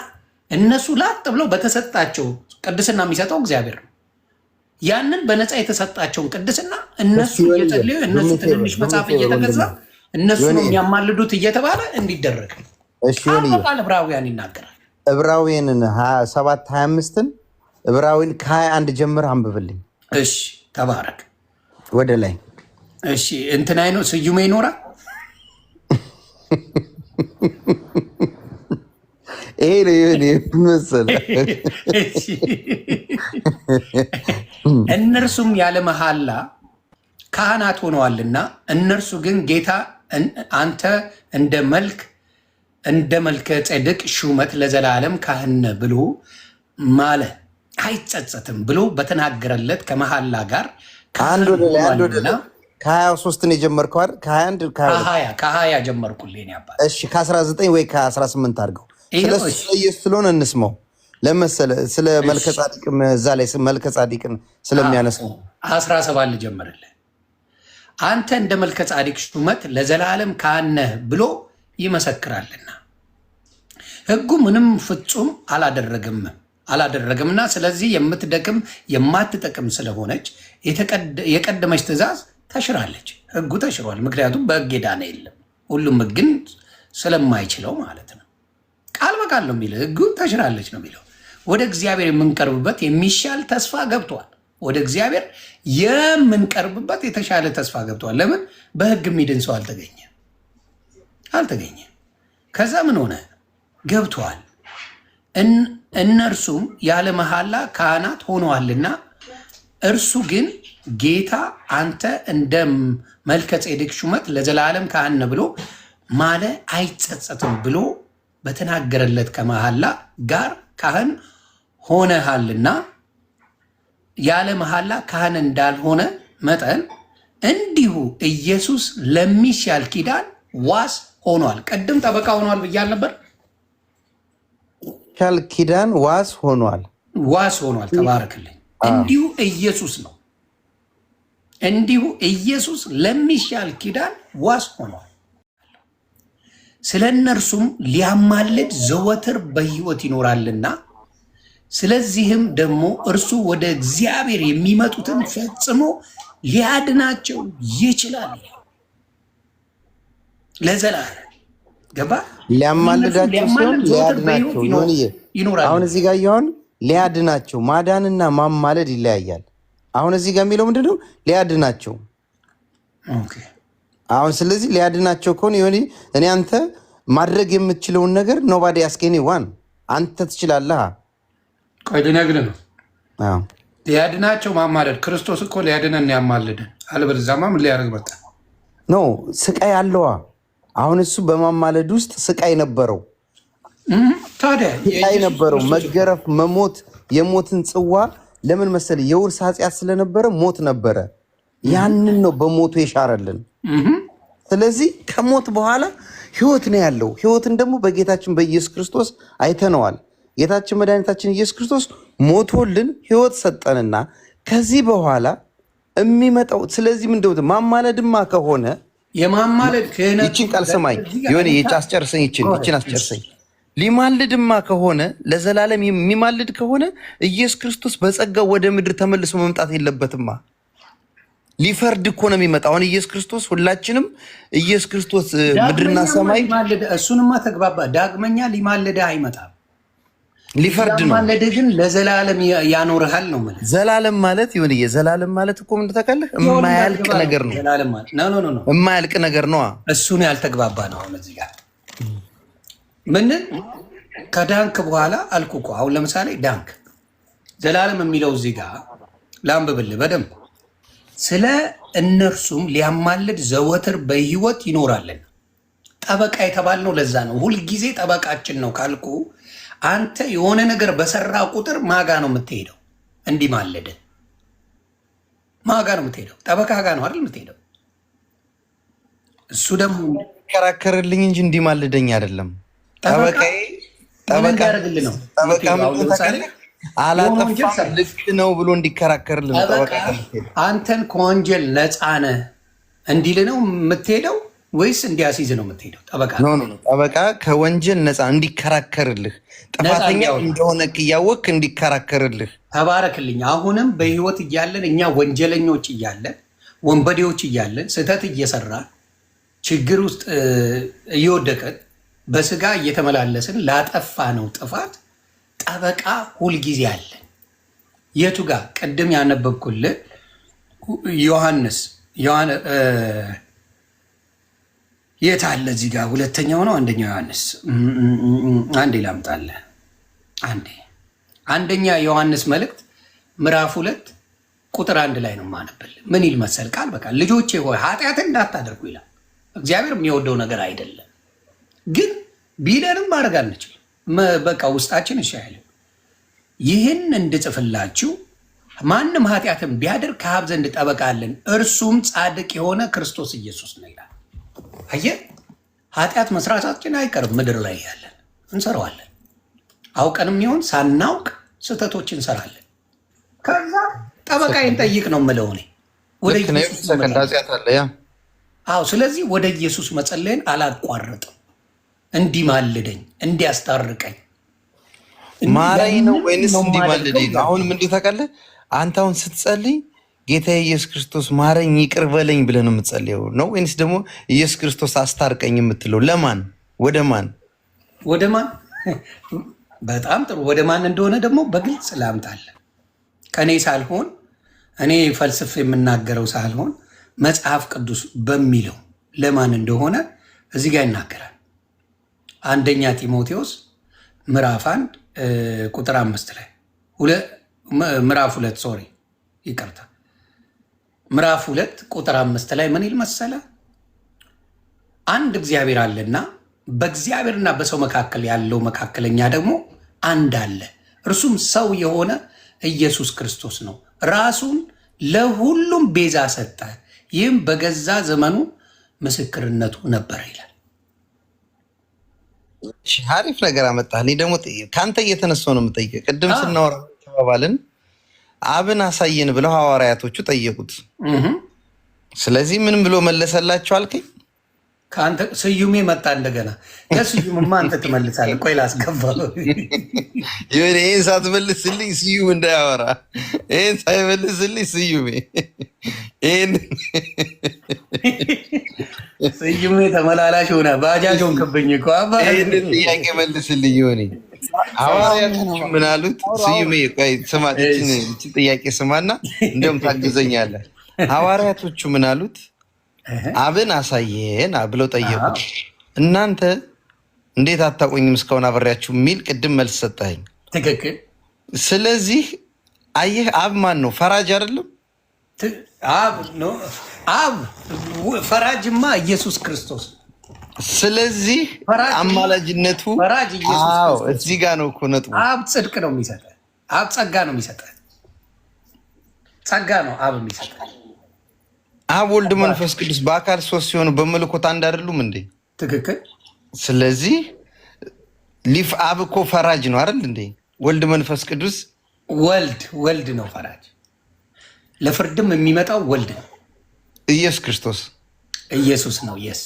እነሱ ላጥ ብለው በተሰጣቸው ቅድስና የሚሰጠው እግዚአብሔር ነው። ያንን በነፃ የተሰጣቸውን ቅድስና እነሱ እየጸለዩ እነሱ ትንንሽ መጽሐፍ እየተገዛ እነሱ ነው የሚያማልዱት እየተባለ እንዲደረግ ቃል ዕብራውያን ይናገራል። ዕብራውያንን 7:25ን ዕብራውያን ከ21 ጀምር አንብብልኝ። እሺ ተባረክ። ወደ ላይ እሺ እንትና ነው ስዩሜ ይኖራል። ይሄ ነው መሰለህ። እነርሱም ያለ መሐላ ካህናት ሆነዋልና እነርሱ ግን ጌታ አንተ እንደ መልከ ጼዴቅ ሹመት ለዘላለም ካህን ነህ ብሎ ማለ አይጸጸትም ብሎ በተናገረለት ከመሐላ ጋር አንድ ወደ 23 ነው የጀመርከው አይደል? ከ20 ጀመርኩልኝ ያባል። እሺ ከ19 ወይ ከ18 አድርገው። ስለዚህ ኢየሱስ ስለሆነ እንስማው ለመሰለ ስለ መልከ ጼዴቅ እዛ ላይ መልከ ጼዴቅን ስለሚያነሳው 17 ልጀምርልህ። አንተ እንደ መልከ ጼዴቅ ሹመት ለዘላለም ካህን ነህ ብሎ ይመሰክራልና ሕጉ ምንም ፍጹም አላደረገምና ስለዚህ የምትደክም የማትጠቅም ስለሆነች የቀደመች ትእዛዝ ተሽራለች። ሕጉ ተሽሯል። ምክንያቱም በሕግ የዳነ የለም፣ ሁሉም ሕግን ስለማይችለው ማለት ነው። ቃል በቃል ነው የሚለው። ሕጉ ተሽራለች ነው የሚለው። ወደ እግዚአብሔር የምንቀርብበት የሚሻል ተስፋ ገብቷል። ወደ እግዚአብሔር የምንቀርብበት የተሻለ ተስፋ ገብቷል። ለምን? በሕግ የሚድን ሰው አልተገኘ። ከዛ ምን ሆነ? ገብቷል። እነርሱም ያለ መሐላ ካህናት ሆነዋልና እርሱ ግን ጌታ አንተ እንደ መልከ ጼዴቅ ሹመት ለዘላለም ካህን ነህ ብሎ ማለ አይጸጸትም ብሎ በተናገረለት ከመሐላ ጋር ካህን ሆነሃልና ያለ መሐላ ካህን እንዳልሆነ መጠን እንዲሁ ኢየሱስ ለሚሻል ኪዳን ዋስ ሆኗል። ቅድም ጠበቃ ሆኗል ብያል ነበር። ሻል ኪዳን ዋስ ሆኗል። ተባረክልኝ። እንዲሁ ኢየሱስ ነው። እንዲሁ ኢየሱስ ለሚሻል ኪዳን ዋስ ሆኗል። ስለ እነርሱም ሊያማልድ ዘወትር በሕይወት ይኖራልና ስለዚህም ደግሞ እርሱ ወደ እግዚአብሔር የሚመጡትን ፈጽሞ ሊያድናቸው ይችላል። ለዘላለም ገባ? ሊያማልዳቸው ሲሆን ሊያድናቸው ይኖራል። አሁን እዚህ ጋር ይሆን ሊያድናቸው ማዳንና ማማለድ ይለያያል። አሁን እዚህ ጋር የሚለው ምንድነው? ሊያድናቸው። አሁን ስለዚህ ሊያድናቸው ከሆነ ይሁን እኔ አንተ ማድረግ የምትችለውን ነገር ኖባዲ አስኬኒ ዋን አንተ ትችላለህ። ቆይ ልነግርህ ነው። ሊያድናቸው ማማለድ ክርስቶስ እኮ ሊያድነን ያማልደን። አለበለዚያማ ምን ሊያደርግ መጣ? ኖ ስቃይ አለዋ። አሁን እሱ በማማለድ ውስጥ ስቃይ ነበረው። ታዲያ ስቃይ ነበረው፣ መገረፍ፣ መሞት፣ የሞትን ጽዋ ለምን መሰለ? የውርስ ኃጢአት ስለነበረ ሞት ነበረ። ያንን ነው በሞቱ የሻረልን። ስለዚህ ከሞት በኋላ ህይወት ነው ያለው። ህይወትን ደግሞ በጌታችን በኢየሱስ ክርስቶስ አይተነዋል። ጌታችን መድኃኒታችን ኢየሱስ ክርስቶስ ሞቶልን ህይወት ሰጠንና ከዚህ በኋላ የሚመጣው ስለዚህ ምንድነው? ማማለድማ ከሆነ የማማለድ ከሆነ ይችን ቃል ሰማኝ የሆነ አስጨርሰኝ፣ ይችን አስጨርሰኝ። ሊማልድማ ከሆነ ለዘላለም የሚማልድ ከሆነ ኢየሱስ ክርስቶስ በጸጋው ወደ ምድር ተመልሶ መምጣት የለበትማ። ሊፈርድ እኮ ነው የሚመጣ። አሁን ኢየሱስ ክርስቶስ ሁላችንም ኢየሱስ ክርስቶስ ምድርና ሰማይ እሱንማ ተግባባ። ዳግመኛ ሊማልድህ አይመጣም። ሊፈርድ ነው ማለት ግን ለዘላለም ያኖርሃል ነው ማለት። ዘላለም ማለት ይሁን የዘላለም ማለት እኮ ምን ተከለህ የማያልቅ ነገር ነው። ዘላለም ማለት ኖ የማያልቅ ነገር ነው። እሱን ያልተግባባ ነው። አሁን እዚህ ጋር ምን ከዳንክ በኋላ አልኩ እኮ አሁን ለምሳሌ ዳንክ ዘላለም የሚለው እዚህ ጋር ላንብብልህ በደንብ ስለ እነርሱም ሊያማልድ ዘወትር በሕይወት ይኖራልን። ጠበቃ የተባልነው ለዛ ነው። ሁልጊዜ ጠበቃችን ነው ካልኩ አንተ የሆነ ነገር በሰራ ቁጥር ማጋ ነው የምትሄደው። እንዲህ ማለደ ማጋ ነው የምትሄደው፣ ጠበቃ ጋ ነው አይደል የምትሄደው። እሱ ደግሞ ይከራከርልኝ እንጂ እንዲህ ማለደኝ አይደለም። ጠበቃ ያደርግልህ ነው። አላጠፋም ልክ ነው ብሎ እንዲከራከርልህ ጠበቃ። አንተን ከወንጀል ነፃ ነህ እንዲል ነው የምትሄደው ወይስ እንዲያስይዝ ነው የምትሄደው? ጠበቃ ጠበቃ ከወንጀል ነፃ እንዲከራከርልህ፣ ጥፋተኛ እንደሆነ እያወቅህ እንዲከራከርልህ። ተባረክልኝ። አሁንም በህይወት እያለን እኛ ወንጀለኞች እያለን ወንበዴዎች እያለን ስህተት እየሰራ ችግር ውስጥ እየወደቀን በስጋ እየተመላለስን ላጠፋ ነው ጥፋት ጠበቃ ሁልጊዜ አለን። የቱ ጋር ቅድም ያነበብኩልህ ዮሐንስ የት አለ? እዚህ ጋር ሁለተኛው ነው አንደኛው ዮሐንስ አንዴ ላምጣልህ። አንደኛ ዮሐንስ መልእክት ምዕራፍ 2 ቁጥር 1 ላይ ነው የማነብልህ። ምን ይል መሰል ቃል በቃል ልጆቼ ሆይ ኃጢአትን እንዳታደርጉ ይላል። እግዚአብሔር የሚወደው ነገር አይደለም፣ ግን ቢለንም ማድረግ አንችልም። በቃ ውስጣችን እሺ አይልም። ይህን እንድጽፍላችሁ ማንም ኃጢአትን ቢያደርግ ከአብ ዘንድ ጠበቃ አለን፣ እርሱም ጻድቅ የሆነ ክርስቶስ ኢየሱስ ነው ይላል። አየህ፣ ኃጢአት መስራታችን አይቀርም። ምድር ላይ ያለን እንሰራዋለን። አውቀንም ይሆን ሳናውቅ ስህተቶች እንሰራለን። ከዛ ጠበቃዬን ጠይቅ ነው የምለው እኔ ወደ ኢየሱስ። ስለዚህ ወደ ኢየሱስ መጸለይን አላቋርጥም። እንዲማልደኝ እንዲያስታርቀኝ ማረኝ ነው ወይንስ እንዲማልደኝ? አሁን ምንድን ታውቃለህ አንተ አሁን ስትጸልይ ጌታ ኢየሱስ ክርስቶስ ማረኝ ይቅር በለኝ ብለህ ነው የምትጸልየው ነው ወይንስ ደግሞ ኢየሱስ ክርስቶስ አስታርቀኝ የምትለው? ለማን ወደ ማን? በጣም ጥሩ። ወደ ማን እንደሆነ ደግሞ በግልጽ ላምጣልህ። ከእኔ ሳልሆን እኔ ፈልስፍ የምናገረው ሳልሆን መጽሐፍ ቅዱስ በሚለው ለማን እንደሆነ እዚህ ጋር ይናገራል። አንደኛ ጢሞቴዎስ ምዕራፍ 1 ቁጥር 5 ላይ ምዕራፍ 2 ሶሪ ይቅርታ ምዕራፍ 2 ቁጥር 5 ላይ ምን ይል መሰለ? አንድ እግዚአብሔር አለና በእግዚአብሔርና በሰው መካከል ያለው መካከለኛ ደግሞ አንድ አለ፣ እርሱም ሰው የሆነ ኢየሱስ ክርስቶስ ነው። ራሱን ለሁሉም ቤዛ ሰጠ፣ ይህም በገዛ ዘመኑ ምስክርነቱ ነበረ ይላል። አሪፍ ነገር አመጣህ። እኔ ደግሞ ከአንተ እየተነሳሁ ነው የምጠይቀህ። ቅድም ስናወራ ተባባልን አብን አሳየን ብለው ሐዋርያቶቹ ጠየቁት። ስለዚህ ምንም ብሎ መለሰላቸው አልከኝ? ከአንተ ስዩሜ መጣ እንደገና። ከስዩምማ አንተ ትመልሳለህ። ቆይ ላስገባው። ይህን ሳትመልስልኝ ስዩም እንዳያወራ፣ ይህን ሳይመልስልኝ ስዩሜ ስዩሜ ተመላላሽ ሆነ። ባጃጆን ክብኝ እኮ ይህንን ጥያቄ መልስልኝ። ሆኔ ሐዋርያቶቹ ምን አሉት? ስዩሜ ቆይ ስማ፣ ይህችን ጥያቄ ስማና እንደውም ታግዘኛለህ። ሐዋርያቶቹ ምን አሉት? አብን አሳየን ብለው ጠየቁት። እናንተ እንዴት አታውቁኝም እስካሁን አብሬያችሁ የሚል ቅድም መልስ ሰጠኸኝ። ትክክል። ስለዚህ አየህ፣ አብ ማን ነው? ፈራጅ አይደለም? አብ ፈራጅማ ኢየሱስ ክርስቶስ። ስለዚህ አማላጅነቱ እዚህ ጋር ነው እኮ ነጥቡ። አብ ጽድቅ ነው የሚሰጠህ። አብ ጸጋ ነው የሚሰጠህ። ጸጋ ነው አብ የሚሰጠህ። አብ ወልድ መንፈስ ቅዱስ በአካል ሶስት ሲሆኑ በመለኮት አንድ አይደሉም እንዴ? ትክክል። ስለዚህ አብ እኮ ፈራጅ ነው አይደል እንዴ? ወልድ መንፈስ ቅዱስ ወልድ ነው ፈራጅ። ለፍርድም የሚመጣው ወልድ ነው። ኢየሱስ ክርስቶስ ኢየሱስ ነው። የስ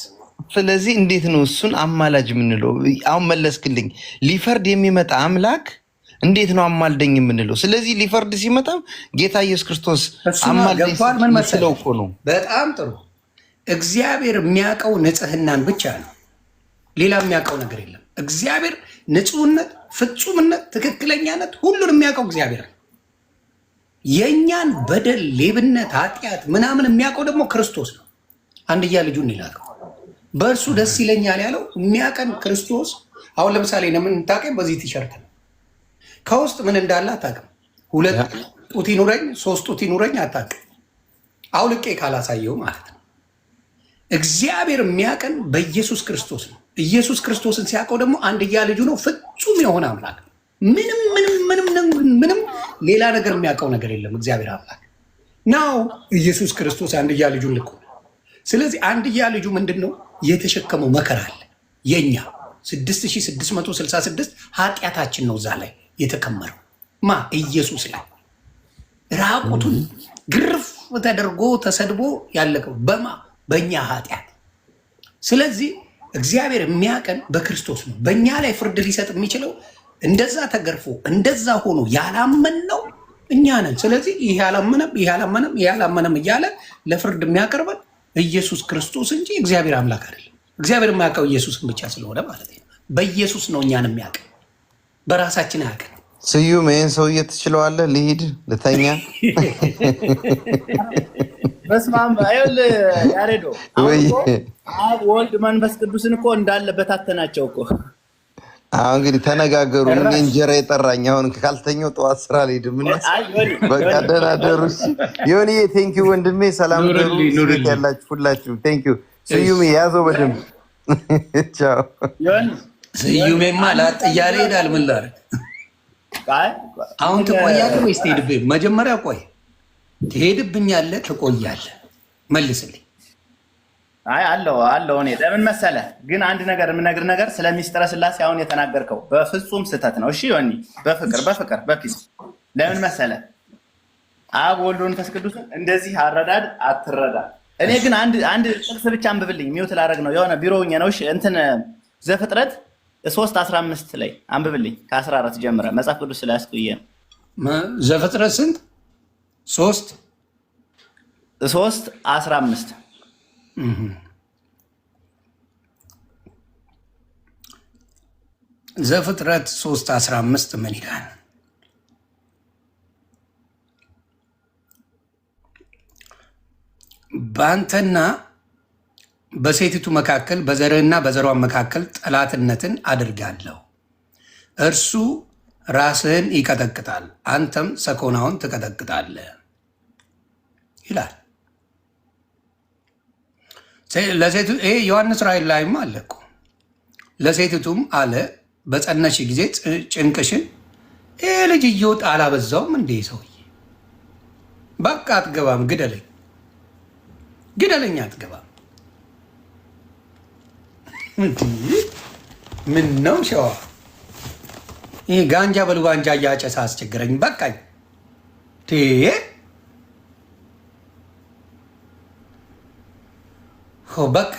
ስለዚህ እንዴት ነው እሱን አማላጅ የምንለው? አሁን መለስክልኝ። ሊፈርድ የሚመጣ አምላክ እንዴት ነው አማልደኝ የምንለው? ስለዚህ ሊፈርድ ሲመጣ ጌታ ኢየሱስ ክርስቶስ አማልደኝ መስለው እኮ ነው። በጣም ጥሩ። እግዚአብሔር የሚያውቀው ንጽህናን ብቻ ነው። ሌላ የሚያውቀው ነገር የለም። እግዚአብሔር ንጹህነት፣ ፍጹምነት፣ ትክክለኛነት ሁሉን የሚያውቀው እግዚአብሔር ነው። የእኛን በደል፣ ሌብነት፣ ኃጢአት ምናምን የሚያውቀው ደግሞ ክርስቶስ ነው። አንድያ ልጁን ይላከው በእርሱ ደስ ይለኛል ያለው የሚያቀን ክርስቶስ። አሁን ለምሳሌ ለምን ታውቀኝ? በዚህ ቲሸርት ነው ከውስጥ ምን እንዳለ አታውቅም። 2 ጡት ይኑረኝ 3 ጡት ይኑረኝ አታውቅም። አውልቄ ካላሳየው ማለት ነው። እግዚአብሔር የሚያቀን በኢየሱስ ክርስቶስ ነው። ኢየሱስ ክርስቶስን ሲያውቀው ደግሞ አንድያ ልጁ ነው፣ ፍጹም የሆነ አምላክ። ምንም ሌላ ነገር የሚያውቀው ነገር የለም። እግዚአብሔር አምላክ ናው ኢየሱስ ክርስቶስ አንድያ ልጁን ልኮ። ስለዚህ አንድያ ልጁ ምንድን ነው የተሸከመው መከራ አለ። የኛ 6666 ኃጢአታችን ነው እዛ ላይ የተከመረው። ኢየሱስ ላይ ራቁቱን ግርፍ ተደርጎ ተሰድቦ ያለቀው በእኛ ኃጢአት። ስለዚህ እግዚአብሔር የሚያቀን በክርስቶስ ነው። በእኛ ላይ ፍርድ ሊሰጥ የሚችለው እንደዛ ተገርፎ እንደዛ ሆኖ ያላመን ነው እኛ ነን። ስለዚህ ይህ ያላመነም እያለ ለፍርድ የሚያቀርበን ኢየሱስ ክርስቶስ እንጂ እግዚአብሔር አምላክ አይደለም። እግዚአብሔር የሚያውቀው ኢየሱስን ብቻ ስለሆነ ማለት ነው። በኢየሱስ ነው እኛን የሚያውቀን፣ በራሳችን አያውቀን። ስዩም ይህን ሰውዬ ትችለዋለህ? ልሂድ ልተኛ። በስመ አብ ያሬዶ አብ ወልድ መንፈስ ቅዱስን እኮ እንዳለ በታተናቸው እኮ። አሁን እንግዲህ ተነጋገሩ። ምን እንጀራ የጠራኝ አሁን ካልተኛው ጠዋት ስራ ልሄድም። በቃ ደህና ደሩ። ዮኒ ቴንኪው ወንድሜ። ሰላም ደሩ ያላችሁ ሁላችሁ ቴንኪው። ስዩም ያዘው በደንብ ቻው። ስዩሜማ ላጥ እያለ ሄዳል። ምን ላድርግ? አሁን ትቆያለህ ወይስ ትሄድብኝ? መጀመሪያ ቆይ። ትሄድብኛለህ? ትቆያለህ? መልስልኝ። አለው እኔ ለምን መሰለህ ግን አንድ ነገር የምነግርህ ነገር ስለ ሚስጥረ ስላሴ አሁን የተናገርከው በፍጹም ስህተት ነው። እሺ ዮኒ፣ በፍቅር በፒስ ለምን መሰለህ አብ ወልድ መንፈስ ቅዱስን እንደዚህ አረዳድ አትረዳ። እኔ ግን አንድ ጥቅስ ብቻ አንብብልኝ። ሚውት ላደርግ ነው የሆነ ቢሮውኛ ነው። እሺ እንትን ዘፍጥረት 3:15 ላይ አንብብልኝ ከ14 ጀምረ መጽሐፍ ቅዱስ ስላስኩዬ ነው። ዘፍጥረት ስንት? 3:15 ዘፍጥረት 3:15 ምን ይላል? በአንተና በሴቲቱ መካከል በዘርህና በዘሯ መካከል ጠላትነትን አድርጋለሁ። እርሱ ራስህን ይቀጠቅጣል፣ አንተም ሰኮናውን ትቀጠቅጣለህ ይላል። ይሄ ዮሐንስ ራእይ ላይም አለ እኮ። ለሴቲቱም አለ በጸነሽ ጊዜ ጭንቅሽን። ይሄ ልጅ እየወጣ አላበዛውም እንዴ ሰውዬ? በቃ አትገባም፣ ግደለኝ አትገባም። ምን ነው ሸዋ? ይሄ ጋንጃ በልጓንጃ እያጨሰ አስቸግረኝ። በቃኝ። በቃ